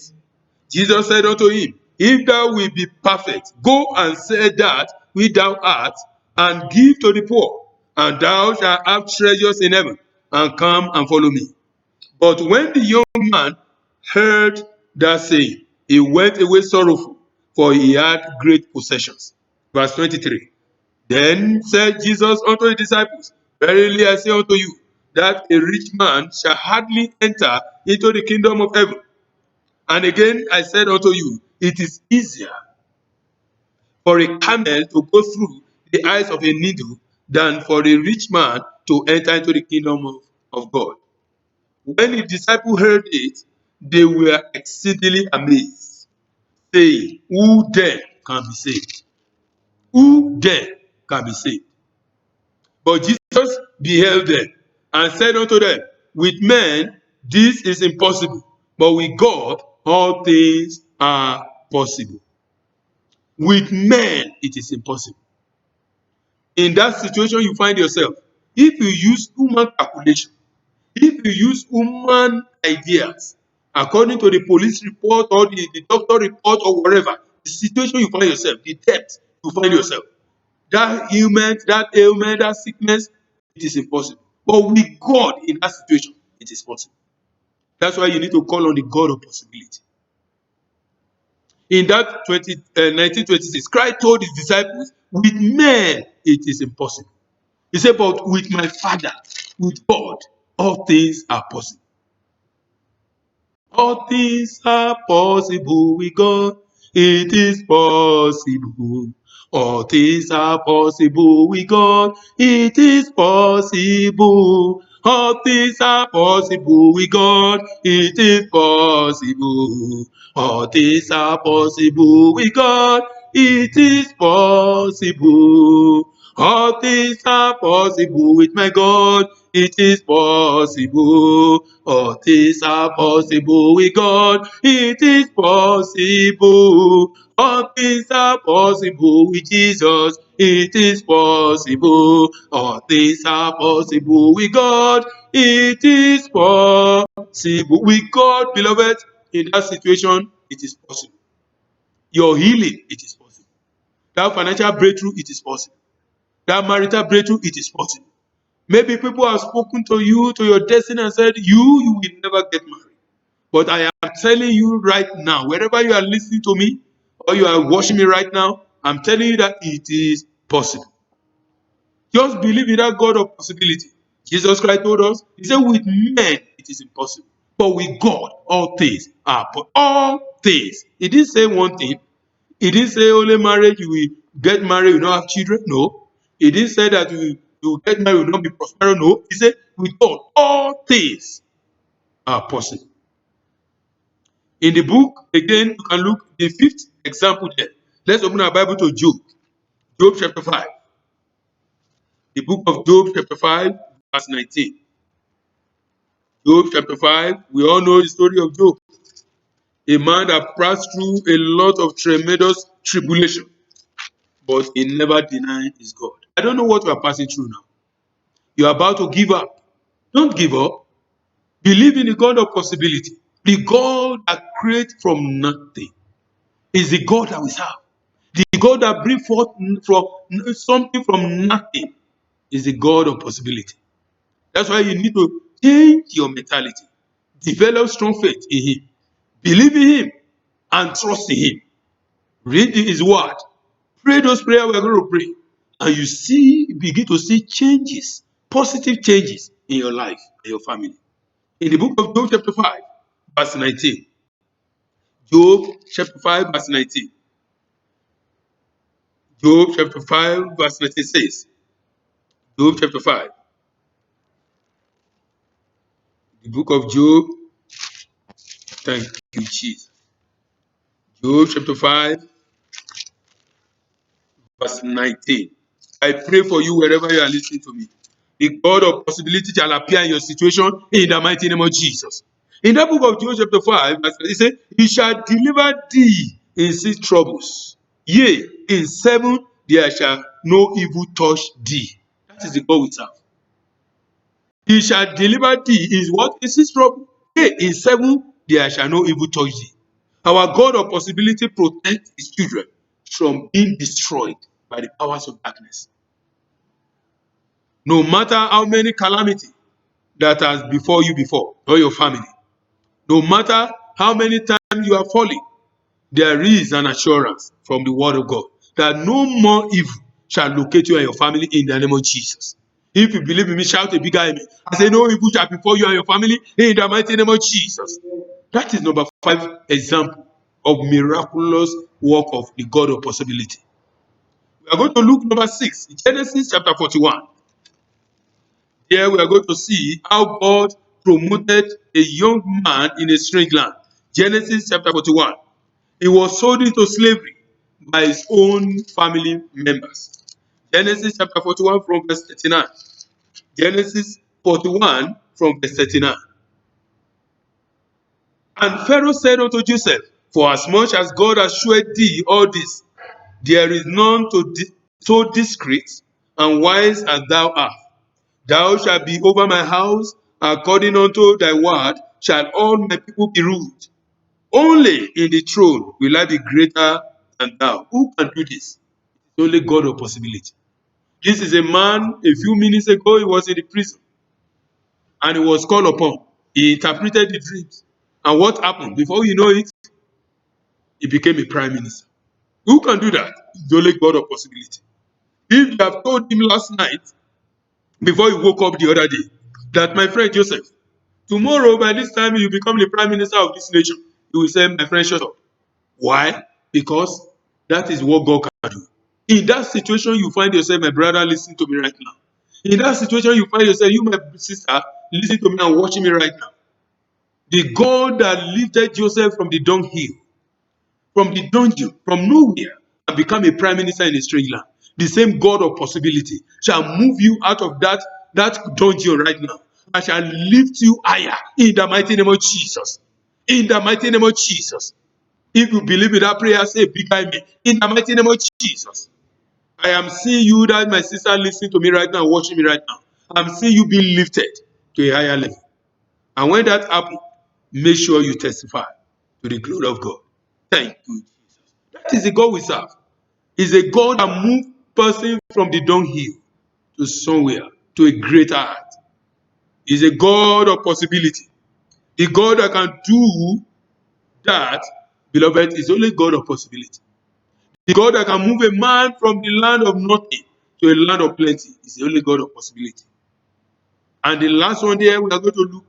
Jesus said unto him, if thou wilt be perfect, go and sell that which thou art, and give to the poor, and thou shalt have treasures in heaven, and come and follow me. But when the young man heard that saying, he went away sorrowful, for he had great possessions. Verse 23. Then said Jesus unto his disciples, verily I say unto you, that a rich man shall hardly enter into the kingdom of heaven. And again I said unto you, it is easier for a camel to go through the eyes of a needle than for a rich man to enter into the kingdom of God. When the disciples heard it, they were exceedingly amazed, saying, who then can be saved? Who then can be saved? But Jesus beheld them and said unto them, with men this is impossible, but with God all things are possible. With men it is impossible. In that situation you find yourself, if you use human calculation, if you use human ideas, according to the police report or the doctor report or whatever, the situation you find yourself, the depth you find yourself, that ailment, that sickness, it is impossible. But with God in that situation, it is possible. That's why you need to call on the God of possibility. In that 1926, Christ told his disciples, with men it is impossible. He said, but with my Father, with God, all things are possible. All things are possible with God. It is possible. All things are possible with God. It is possible. All things are possible with God. It is possible. All things are possible with God. It is possible. All things are possible with my God. It is possible. All things are possible with God. It is possible. All things are possible with Jesus. It is possible. All things are possible with God. It is possible. With God, beloved, in that situation, it is possible. Your healing, it is possible. That financial breakthrough, it is possible. That marital breakthrough, it is possible. Maybe people have spoken to you, to your destiny, and said, you will never get married. But I am telling you right now, wherever you are listening to me, or you are watching me right now, I'm telling you that it is possible. Just believe in that God of possibility. Jesus Christ told us, he said, with men it is impossible. But with God, all things are possible. All things. He didn't say one thing. He didn't say only marriage, you will get married, you will not have children. No. He didn't say that you will get married, you will not be prosperous. No. He said, with God, all things are possible. In the book, again, you can look the 5th example there. Let's open our Bible to Job. Job chapter 5. The book of Job chapter 5, verse 19. Job chapter 5, we all know the story of Job. A man that passed through a lot of tremendous tribulation, but he never denied his God. I don't know what you are passing through now. You're about to give up. Don't give up. Believe in the God of possibility. The God that creates from nothing is the God that we serve. The God that brings forth from something from nothing is the God of possibility. That's why you need to change your mentality. Develop strong faith in Him. Believe in Him and trust in Him. Read His word. Pray those prayers we're going to pray. And you begin to see changes, positive changes in your life and your family. In the book of Job chapter 5, verse 19. Job chapter 5, verse 19. Job chapter 5, verse 19 says, Job chapter 5, the book of Job, thank you, Jesus. Job chapter 5, verse 19. I pray for you wherever you are listening to me. The God of possibility shall appear in your situation in the mighty name of Jesus. In that book of Job chapter 5, verse 19, it says, He shall deliver thee in 6 troubles. Yea, in 7 there shall no evil touch thee. That is the God we serve. He shall deliver thee is what? In 6 troubles. Yea, in 7 there shall no evil touch thee. Our God of possibility protects His children from being destroyed by the powers of darkness. No matter how many calamity that has before you before, or your family, no matter how many times you are falling, there is an assurance from the word of God that no more evil shall locate you and your family in the name of Jesus. If you believe in me, shout a bigger amen. I say no evil shall befall you and your family in the mighty name of Jesus. That is number 5 example of miraculous work of the God of possibility. We are going to look number 6, Genesis chapter 41. Here we are going to see how God promoted a young man in a strange land. Genesis chapter 41. He was sold into slavery by his own family members. Genesis chapter 41 from verse 39. Genesis 41 from verse 39. And Pharaoh said unto Joseph, For as much as God has shewed thee all this, there is none so discreet and wise as thou art. Thou shalt be over my house, according unto thy word shall all my people be ruled. Only in the throne will I be greater than thou. Who can do this? It's only God of possibility. This is a man, a few minutes ago, he was in the prison and he was called upon. He interpreted the dreams. And what happened? Before you know it, he became a prime minister. Who can do that? It's only God of possibility. If you have told him last night, before you woke up the other day, that my friend Joseph, tomorrow by this time you become the prime minister of this nation, you will say, my friend, shut up. Why? Because that is what God can do. In that situation, you find yourself, my brother, listen to me right now. In that situation, you find yourself, you, my sister, listen to me and watching me right now. The God that lifted Joseph from the dunghill, from the dungeon, from nowhere, and become a prime minister in a strange land, the same God of possibility shall move you out of that dungeon right now and shall lift you higher in the mighty name of Jesus. In the mighty name of Jesus. If you believe in that prayer, say big amen. In the mighty name of Jesus. I am seeing you, that my sister listening to me right now, watching me right now. I'm seeing you being lifted to a higher level. And when that happens, make sure you testify to the glory of God. Thank you, Jesus. That is the God we serve. He's a God that moves person from the dunghill to somewhere, to a greater height. He's a God of possibility. The God that can do that, beloved, is only God of possibility. The God that can move a man from the land of nothing to a land of plenty is the only God of possibility. And the last one there, we are going to look,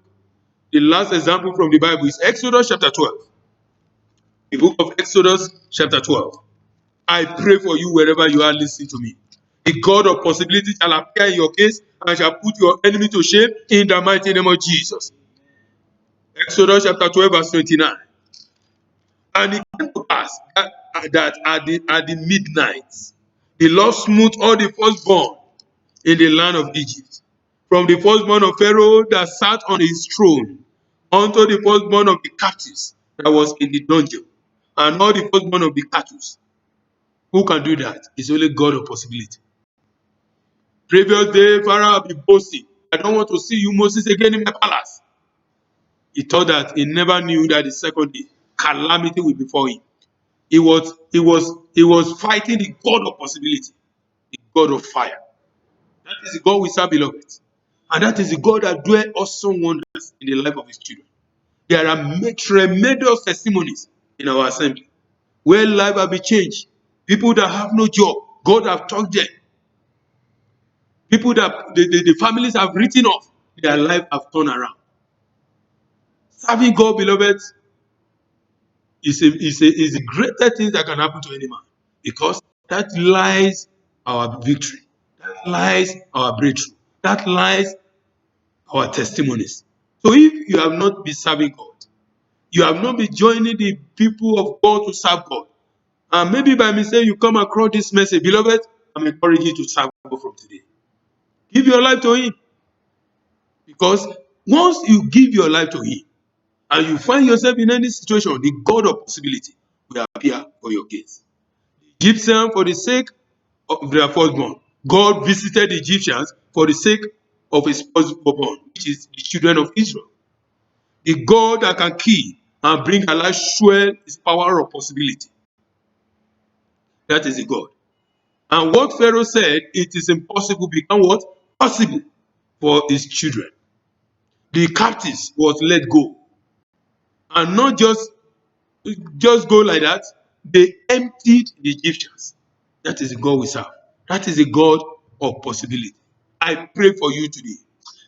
the last example from the Bible is Exodus chapter 12. The book of Exodus chapter 12. I pray for you wherever you are listening to me. The God of possibility shall appear in your case and shall put your enemy to shame in the mighty name of Jesus. Exodus chapter 12 verse 29. And it came to pass that at the midnight, the Lord smote all the firstborn in the land of Egypt, from the firstborn of Pharaoh that sat on his throne, unto the firstborn of the captives that was in the dungeon, and all the firstborn of the cattle. Who can do that? It's only God of possibility. Previous day, Pharaoh had been boasting. I don't want to see you, Moses, again in my palace. He thought that he never knew that the second day, calamity will befall him. He was fighting the God of possibility, the God of fire. That is the God we serve, beloved. And that is the God that doeth awesome wonders in the life of his children. There are tremendous testimonies in our assembly where life have been changed. People that have no job, God have touched them. People that the families have written off, their life have turned around. Serving God, beloved, is the greatest thing that can happen to any man, because that lies our victory, that lies our breakthrough, that lies our testimonies. So if you have not been serving God, you have not been joining the people of God to serve God, and maybe by mistake you come across this message, beloved, I'm encouraging you to serve God from today. Give your life to Him, because once you give your life to Him and you find yourself in any situation, the God of possibility will appear for your case. The Egyptians, for the sake of their firstborn, God visited the Egyptians for the sake of his firstborn, which is the children of Israel. The God that can kill and bring alive swell his power of possibility. That is the God. And what Pharaoh said, it is impossible, become what? Possible for his children. The captives was let go. And not just go like that. They emptied the Egyptians. That is the God we serve. That is the God of possibility. I pray for you today.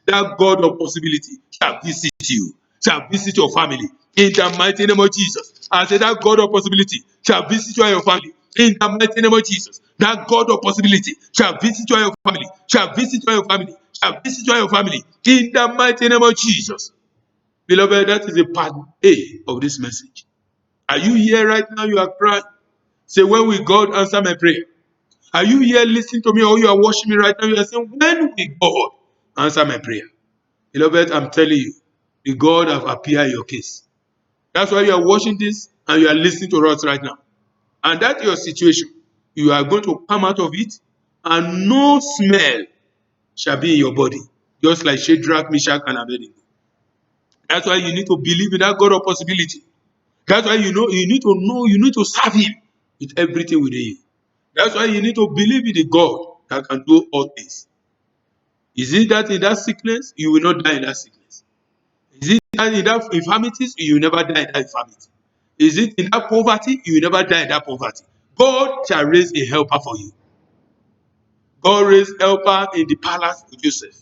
That God of possibility shall visit you, shall visit your family in the mighty name of Jesus. I say that God of possibility shall visit you and your family in the mighty name of Jesus. That God of possibility shall visit you and your family, shall visit you and your family, shall visit you and your family in the mighty name of Jesus. Beloved, that is a part A of this message. Are you here right now? You are crying. Say, when will God answer my prayer? Are you here listening to me, or you are watching me right now? You are saying, when will God answer my prayer? Beloved, I'm telling you, the God have appeared in your case. That's why you are watching this and you are listening to us right now. And that's your situation. You are going to come out of it, and no smell shall be in your body, just like Shadrach, Meshach, and Abednego. That's why you need to believe in that God of possibility. That's why you need to serve Him with everything within you. That's why you need to believe in the God that can do all things. Is it that in that sickness, you will not die in that sickness? Is it that in that infirmities, you will never die in that infirmity? Is it in that poverty, you will never die in that poverty? God shall raise a helper for you. God raised helper in the palace for Joseph.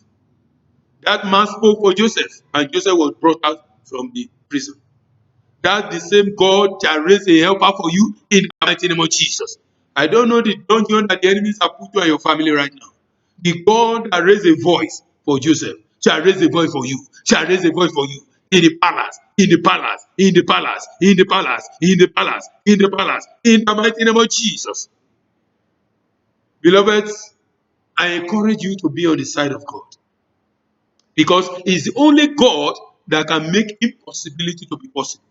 That man spoke for Joseph, and Joseph was brought out from the prison. That the same God shall raise a helper for you in the mighty name of Jesus. I don't know the dungeon that the enemies have put you and your family right now. The God that raised a voice for Joseph shall raise a voice for you, shall raise a voice for you in the palace, in the palace, in the palace, in the palace, in the palace, in the palace, in the mighty name of Jesus. Beloved, I encourage you to be on the side of God, because it's only God that can make impossibility to be possible.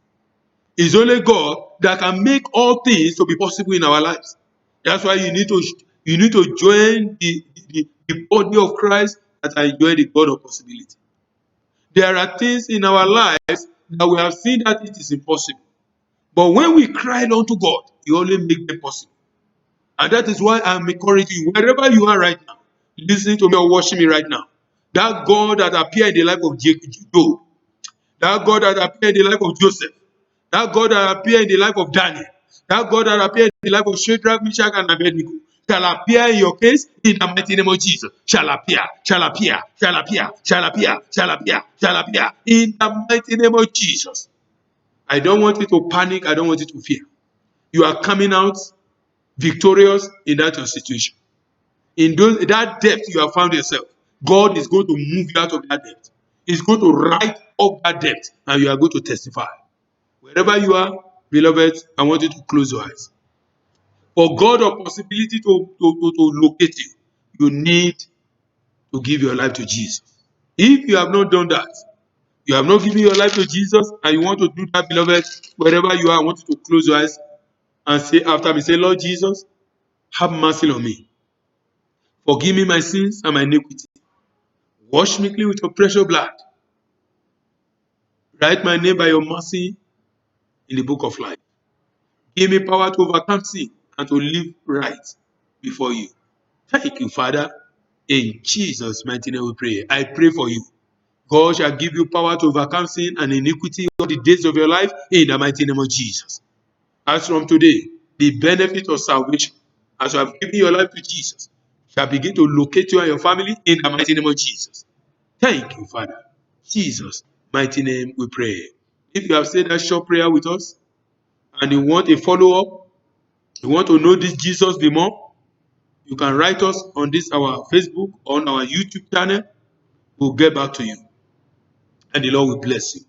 It's only God that can make all things to be possible in our lives. That's why you need to join the body of Christ that enjoy the God of possibility. There are things in our lives that we have seen that it is impossible. But when we cry unto God, He only makes them possible. And that is why I'm encouraging you, wherever you are right now, listening to me or watching me right now, that God that appeared in the life of Job, that God that appeared in the life of Joseph, that God that appeared in the life of Daniel, that God that appeared in the life of Shadrach, Meshach, and Abednego, shall appear in your case in the mighty name of Jesus. Shall appear, shall appear, shall appear, shall appear, shall appear, shall appear in the mighty name of Jesus. I don't want you to panic. I don't want you to fear. You are coming out victorious in that your situation. In that depth you have found yourself, God is going to move you out of that depth. He's going to write up that depth, and you are going to testify. Wherever you are, beloved, I want you to close your eyes. For God of possibility to locate you, you need to give your life to Jesus. If you have not done that, you have not given your life to Jesus, and you want to do that, beloved, wherever you are, I want you to close your eyes and say after me, say, Lord Jesus, have mercy on me. Forgive me my sins and my iniquity. Wash me clean with your precious blood. Write my name by your mercy in the book of life. Give me power to overcome sin and to live right before you. Thank you, Father. In Jesus' mighty name we pray. I pray for you. God shall give you power to overcome sin and iniquity all the days of your life in the mighty name of Jesus. As from today, the benefit of salvation, as you have given your life to Jesus, shall begin to locate you and your family in the mighty name of Jesus. Thank you, Father. Jesus' mighty name we pray. If you have said that short prayer with us and you want a follow-up, you want to know this Jesus the more, you can write us on this our Facebook, on our YouTube channel. We'll get back to you. And the Lord will bless you.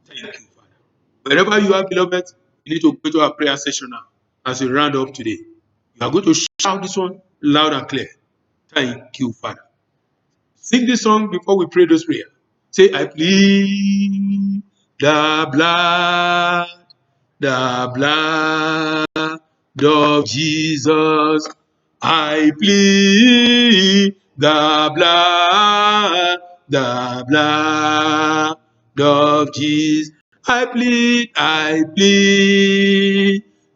Thank you, Father. Wherever you are, beloved, you need to go to our prayer session now as we round up today. You are going to shout this one loud and clear. Thank you, Father. Sing this song before we pray this prayer. Say, I plead the blood of Jesus. I plead the blood of Jesus. I plead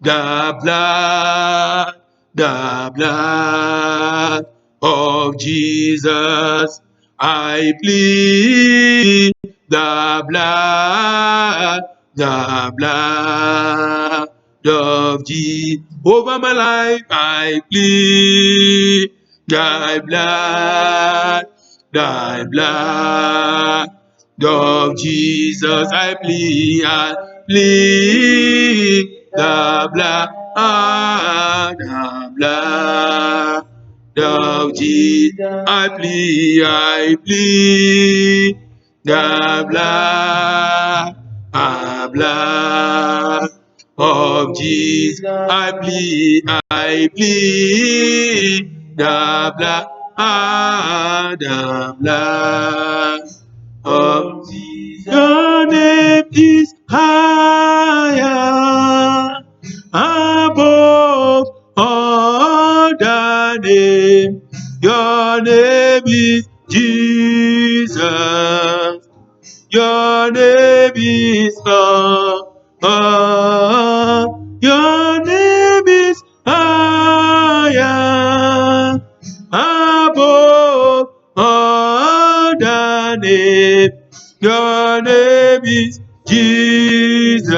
the blood of Jesus. I plead the blood of Jesus. Over my life, I plead thy blood of Jesus. I plead the blood of Jesus. I plead the blood of Jesus. I plead the blood of Jesus. Your name is higher above all the name. Your name is Jesus. Your name is Lord. Your name is higher above all the name. Your name is Jesus.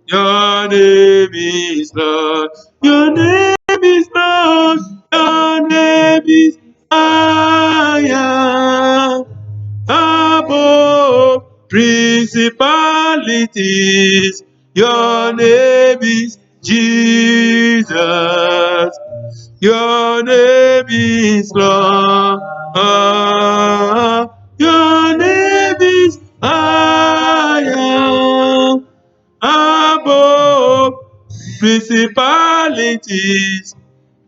Your name is Lord. Your name is Lord. Your name is higher above principalities. Your name is Jesus. Your name is Lord. Your name is higher above principalities.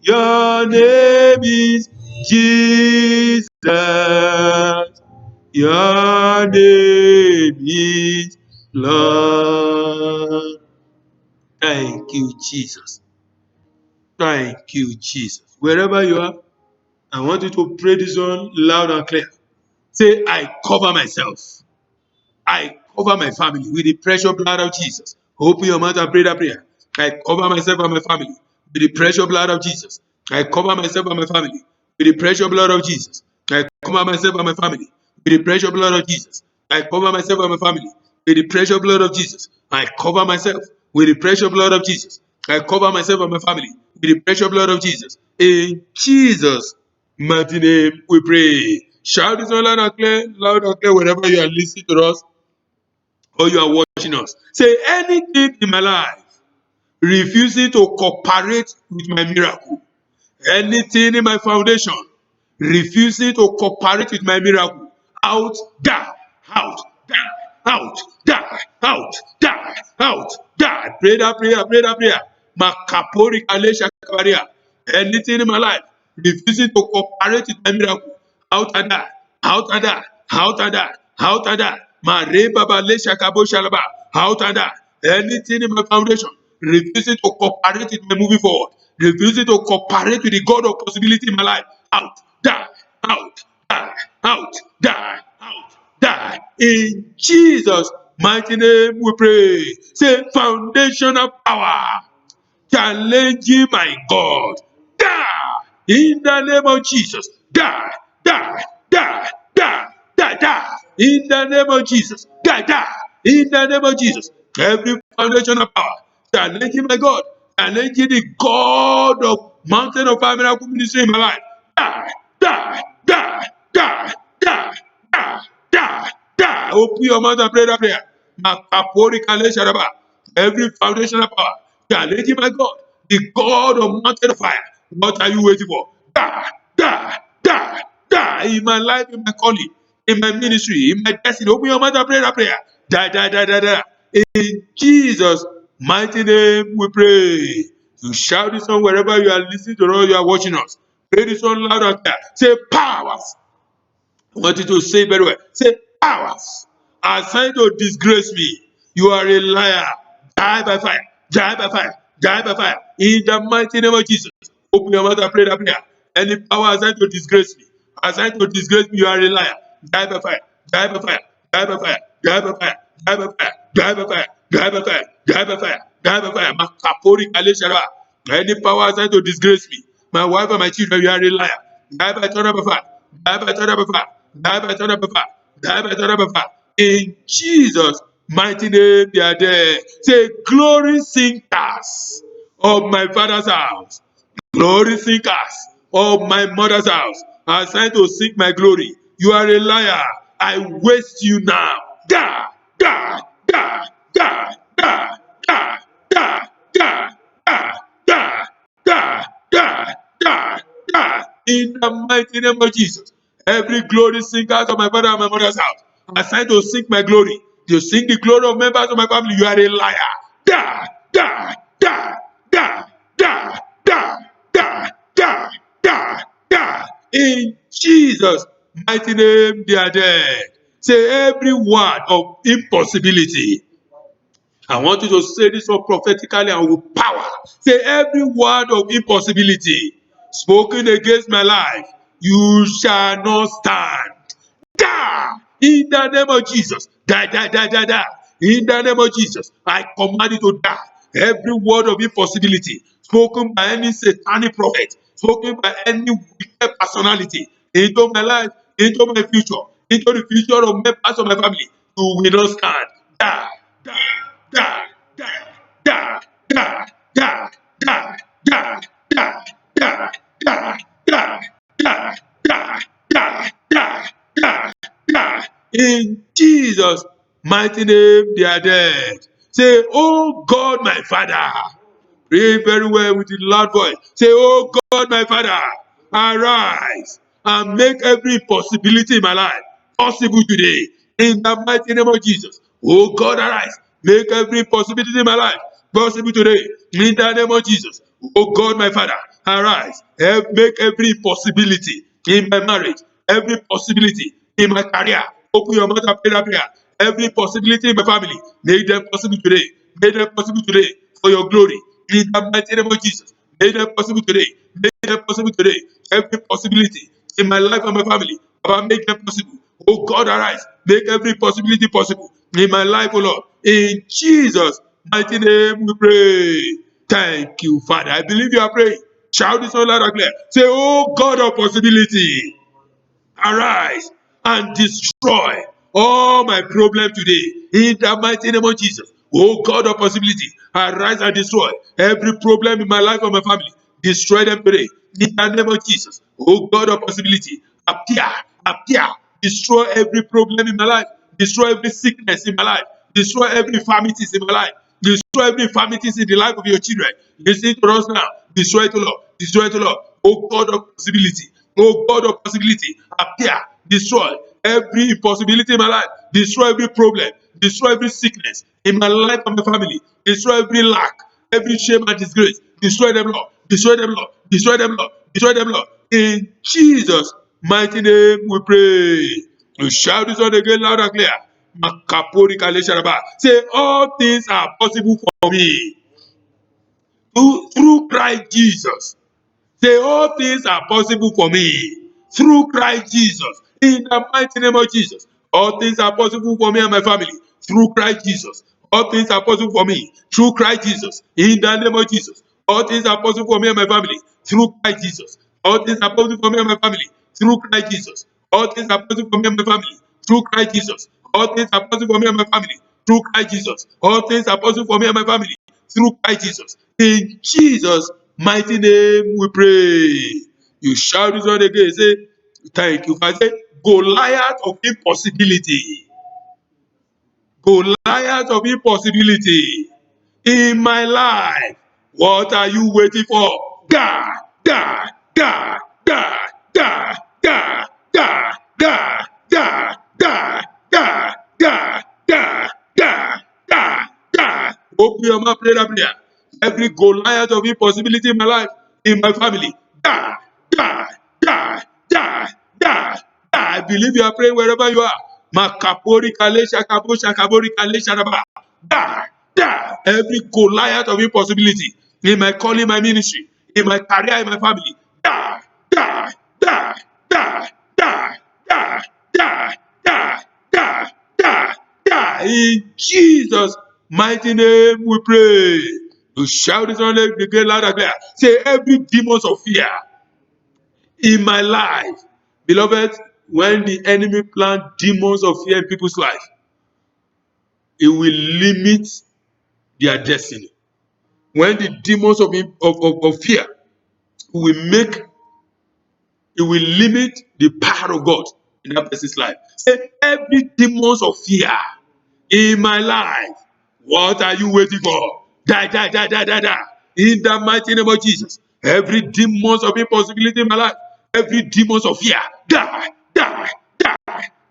Your name is Jesus. Your name is Lord. Thank you, Jesus. Thank you, Jesus. Wherever you are, I want you to pray this one loud and clear. Say, I cover myself. I cover my family with the precious blood of Jesus. Open your mouth and pray that prayer. I cover myself and my family with the precious blood of Jesus. I cover myself and my family with the precious blood of Jesus. I cover myself and my family with the precious blood of Jesus. I cover myself and my family with the precious blood of Jesus. I cover myself with the precious blood of Jesus. I cover myself and my family with the precious blood of Jesus. In Jesus' mighty name we pray. Shout this one loud and clear wherever you are listening to us or you are watching us. Say, anything in my life refusing to cooperate with my miracle, anything in my foundation refusing to cooperate with my miracle, out, die, out, die, out, die, out, die, out, die. Pray that prayer, pray that prayer. Makapori kalesha kabaria. Anything in my life refusing to cooperate with my miracle, out and die, out and die, out and die, out and die. Mare baba lesha kabo shalaba, out and die. Anything in my foundation refusing to cooperate with my moving forward, refusing to cooperate with the God of possibility in my life. Out, die, out, die, out, die, out, die. In Jesus' mighty name we pray. Say, foundational power challenging my God. Die in the name of Jesus. Die, die, die, die, die, die. In the name of Jesus. Die, die. In the name of Jesus. Every foundational power challenging my God, challenging the God of Mountain of Fire Miracle Ministry in my life. Die, die, die, die, die, die, die, die. Open your mouth and pray that prayer. Makapori Kale Sharaba. Every foundational power challenging my God, the God of mountain fire. What are you waiting for? Die, die, die, die in my life, in my calling, in my ministry, in my destiny. Open your mouth and pray that prayer. Die, die, die, die, die. In Jesus' mighty name we pray. You shout this song wherever you are listening to us, you are watching us. Pray this song loud and clear. Say powers. I want you to say very well. Say powers assigned to disgrace me. You are a liar. Die by fire. Die by fire. Die by fire. In the mighty name of Jesus. Open your mouth and pray that prayer. Any power assigned to disgrace me. Assigned to disgrace me, you are a liar. Die by fire. Die by fire. Die by fire. Die by fire. Die by fire. Die by fire. Die by fire. Die by fire. Die by fire. Makapori Kale Sharaba. Any power assigned to disgrace me. My wife and my children, you are a liar. Die by thunder by fire. Die by thunder by fire. Die by thunder by fire. Die by thunder by fire. In Jesus' mighty name, they are there. Say, glory sinkers of my father's house. Glory seekers of my mother's house are assigned to seek my glory. You are a liar. I waste you now. Die, die, die, die, die, die, die, die, die, die, die, die, die, die. In the mighty name of Jesus. Every glory seekers of my father and my mother's house are assigned to seek my glory. To seek the glory of members of my family. You are a liar. Die, die, die, die, die, die, die, die, die, die. In Jesus' mighty name, they are dead. Say every word of impossibility. I want you to say this one prophetically and with power. Say every word of impossibility spoken against my life, you shall not stand. Die in the name of Jesus. Die, die, die, die, die. In the name of Jesus, I command you to die. Every word of impossibility spoken by any satanic prophet, spoken by any wicked personality into my life, into my future, into the future of members of my family, you will not stand. Die, die, die, die, die, die, die, die, die, die, die, die, die, die, die, die, die, die, die. In Jesus' mighty name, they are dead. Say, oh God, my Father. Pray very well with a loud voice. Say, oh God, my Father, arise and make every possibility in my life possible today. In the mighty name of Jesus. Oh God, arise. Make every possibility in my life possible today. In the name of Jesus. Oh God, my Father, arise. Make every possibility in my marriage, every possibility in my career. Open your mouth and pray that prayer. Every possibility in my family, make them possible today. Make them possible today for your glory. In the mighty name of Jesus. Make them possible today. Make them possible today. Every possibility in my life and my family, Baba, make them possible. Oh God, arise. Make every possibility possible in my life, oh Lord. In Jesus' mighty name we pray. Thank you, Father. I believe you are praying. Shout this out loud and clear. Say, oh God of possibility, arise and destroy all my problem today in the mighty name of Jesus. Oh God of possibility, arise and destroy every problem in my life and my family. Destroy them today in the name of Jesus. Oh God of possibility, appear, appear, destroy every problem in my life, destroy every sickness in my life, destroy every infirmities in my life, destroy every infirmities in the life of your children. Listen to us now. Destroy it, Lord. Destroy it, Lord. Oh God of possibility. Oh God of possibility, appear, destroy every impossibility in my life, destroy every problem, destroy every sickness in my life and my family, destroy every lack, every shame and disgrace, destroy them, Lord, destroy them, Lord, destroy them, Lord, destroy them, Lord. In Jesus' mighty name we pray. You shout this one again loud and clear. Makapori Kale Sharaba. Say, all things are possible for me through Christ Jesus. Say, all things are possible for me through Christ Jesus. In the mighty name of Jesus. All things are possible for me and my family through Christ Jesus. All things are possible for me through Christ Jesus. In the name of Jesus. All things are possible for me and my family through Christ Jesus. All things are possible for me and my family through Christ Jesus. All things are possible for me and my family through Christ Jesus. All things are possible for me and my family through Christ Jesus. All things are possible for me and my family through Christ Jesus. In Jesus' mighty name we pray. You shout this one again. Say, thank you. I say, Goliath of impossibility. Goliath of impossibility. In my life, what are you waiting for? God, God, God, God, God, God, God, God, God, God, God, God, God, God, God, God. Open your mouth, pray that prayer. Every Goliath of impossibility in my life, in my family, God, God, God, God, God. I believe you are praying wherever you are. Makapori kale shakabo shakabori kale sharaba. Die, die. Every Goliath of impossibility in my calling, my ministry, in my career, in my family. Die, die, die, die, die, die, die, die, die, die, die. In Jesus' mighty name we pray. You shout this on the great loud and clear. Say, every demons of fear in my life. Beloved, when the enemy plant demons of fear in people's life, it will limit their destiny. When the demons of fear will make, it will limit the power of God in that person's life. Say, every demons of fear in my life, what are you waiting for? Die, die, die, die, die, die. In the mighty name of Jesus. Every demons of impossibility in my life, every demons of fear, die, die, die,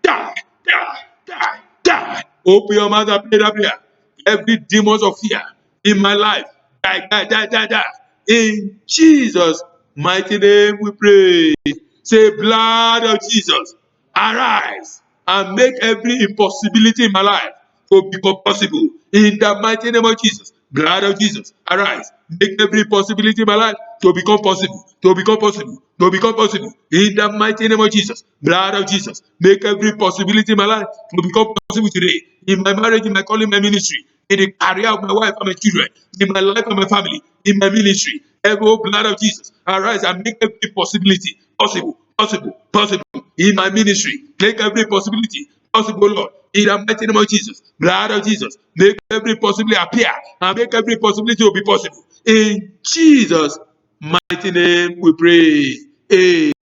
die, die, die, die. Open your mouth and pray that prayer. Every demons of fear in my life, die, die, die, die, die. In Jesus' mighty name we pray. Say, blood of Jesus, arise and make every impossibility in my life to become possible. In the mighty name of Jesus, blood of Jesus, arise. Make every possibility in my life to become possible, to become possible, to become possible. In the mighty name of Jesus, blood of Jesus, make every possibility in my life to become possible today. In my marriage, in my calling, my ministry, in the career of my wife and my children, in my life and my family, in my ministry. Every blood of Jesus, arise and make every possibility possible, possible, possible. In my ministry, make every possibility possible, Lord. In the mighty name of Jesus, blood of Jesus, make every possibility appear and make every possibility to be possible. In Jesus' mighty name we pray.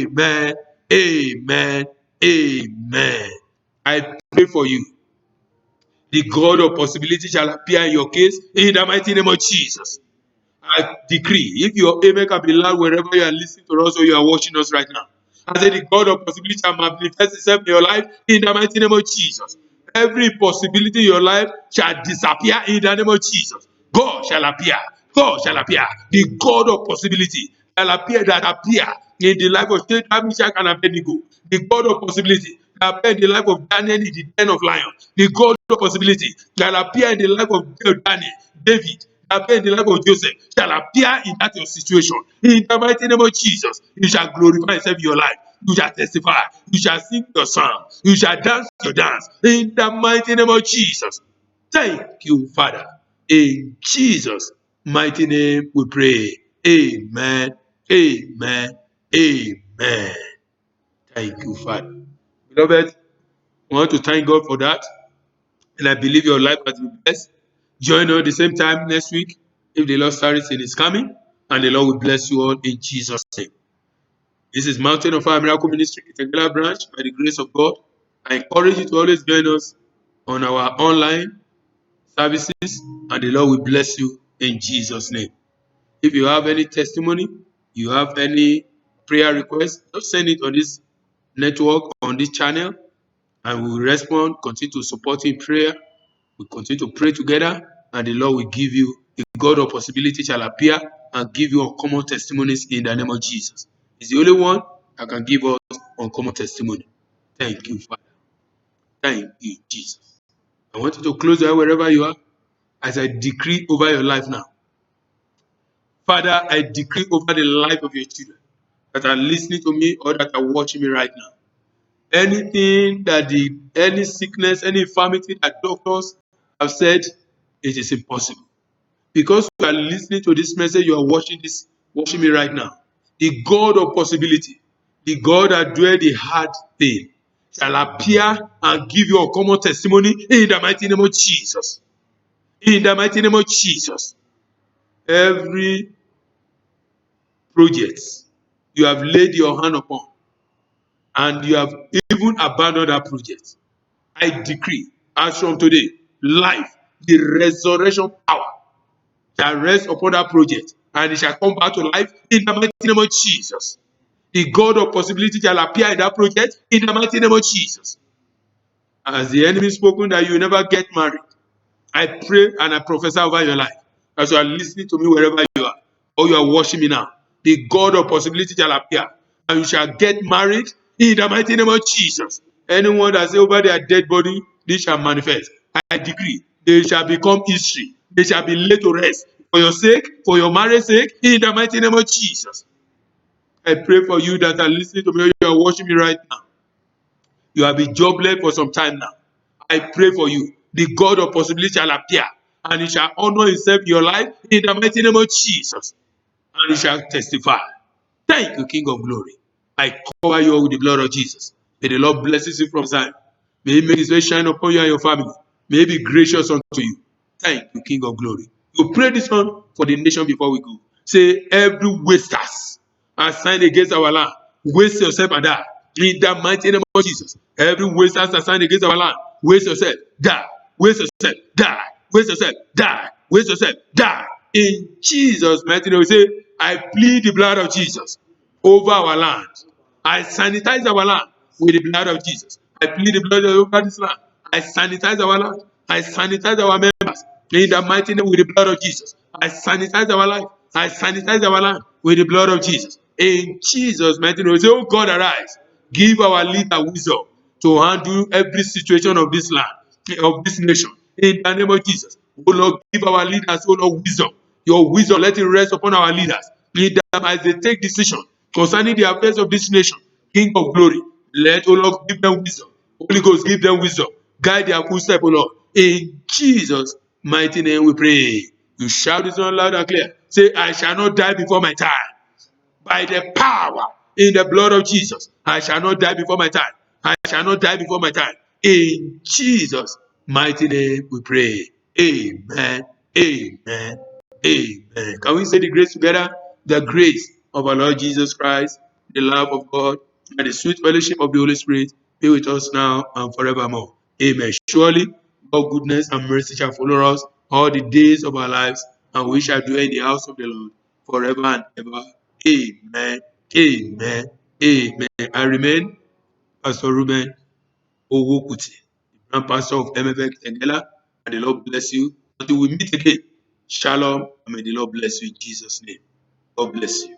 Amen. Amen. Amen. I pray for you. The God of possibility shall appear in your case in the mighty name of Jesus. I decree, if your amen can be loud wherever you are listening to us or you are watching us right now. I say the God of possibility shall manifest itself in your life in the mighty name of Jesus. Every possibility in your life shall disappear in the name of Jesus. God shall appear. God shall appear. The God of possibility shall appear in the life of Shadrach, Meshach, and Abednego. The God of possibility shall appear in the life of Daniel in the den of lions. The God of possibility shall appear in the life of Daniel, David, appear in the life of Joseph, shall appear in that your situation. In the mighty name of Jesus, you shall glorify yourself in your life. You shall testify. You shall sing your song. You shall dance your dance. In the mighty name of Jesus. Thank you, Father. In Jesus' mighty name we pray. Amen. Amen. Amen. Thank you, Father. Beloved, I want to thank God for that. And I believe your life has been blessed. Join us at the same time next week if the Lord starts in his coming, and the Lord will bless you all in Jesus' name. This is Mountain of Fire Miracle Ministry, Itangela branch, by the grace of God. I encourage you to always join us on our online services, and the Lord will bless you in Jesus' name. If you have any testimony, you have any prayer request, just send it on this network, on this channel, and we will respond, continue to support you in prayer. We continue to pray together, and the Lord will give you, the God of possibility shall appear and give you uncommon testimonies in the name of Jesus. He's the only one that can give us uncommon testimony. Thank you, Father. Thank you, Jesus. I want you to close your eye wherever you are as I decree over your life now. Father, I decree over the life of your children that are listening to me or that are watching me right now. Anything that any sickness, any infirmity that doctors have said, it is impossible. Because you are listening to this message, you are watching me right now. The God of possibility, the God that dwell the hard thing, shall appear and give you a common testimony in the mighty name of Jesus. In the mighty name of Jesus. Every project you have laid your hand upon and you have even abandoned that project, I decree, as from today, life, the resurrection power shall rest upon that project and it shall come back to life in the mighty name of Jesus. The God of possibility shall appear in that project in the mighty name of Jesus. As the enemy spoken that you will never get married, I pray and I prophesy over your life as you are listening to me wherever you are or you are watching me now. The God of possibility shall appear and you shall get married in the mighty name of Jesus. Anyone that say over their dead body, this shall manifest. I decree they shall become history. They shall be laid to rest for your sake, for your marriage sake, in the mighty name of Jesus. I pray for you that are listening to me, you are watching me right now. You have been jobless for some time now. I pray for you. The God of possibility shall appear and he shall honor himself in your life in the mighty name of Jesus. And he shall testify. Thank you, King of glory. I cover you with the blood of Jesus. May the Lord bless you from Zion. May he make his face shine upon you and your family. May he be gracious unto you. Thank you, King of glory. You pray this one for the nation before we go. Say, every wasters assigned against our land, waste yourself and die. In the mighty name of Jesus. Every wasters assigned against our land, waste yourself, die. Waste yourself, die. Waste yourself, die. Waste yourself, die. In Jesus' mighty name, we say, I plead the blood of Jesus over our land. I sanitize our land with the blood of Jesus. I plead the blood over this land. I sanitize our land. I sanitize our members in the mighty name with the blood of Jesus. I sanitize our life. I sanitize our land with the blood of Jesus. In Jesus' mighty name, we say, oh God, arise. Give our leader wisdom to handle every situation of this land, of this nation. In the name of Jesus. Oh Lord, give our leaders, oh Lord, wisdom. Your wisdom, let it rest upon our leaders. Lead them as they take decision concerning the affairs of this nation. King of glory, let, oh Lord, give them wisdom. Holy Ghost, give them wisdom. Guide their footsteps, oh Lord. In Jesus' mighty name we pray. You shout this one loud and clear. Say, I shall not die before my time. By the power in the blood of Jesus, I shall not die before my time. I shall not die before my time. In Jesus' mighty name we pray. Amen. Amen. Amen. Can we say the grace together? The grace of our Lord Jesus Christ, the love of God, and the sweet fellowship of the Holy Spirit be with us now and forevermore. Amen. Surely, God's goodness and mercy shall follow us all the days of our lives, and we shall dwell in the house of the Lord forever and ever. Amen. Amen. Amen. I remain Pastor Ruben Owokuti, the Grand Pastor of MFX Engela, and the Lord bless you. Until we meet again, shalom, and may the Lord bless you in Jesus' name. God bless you.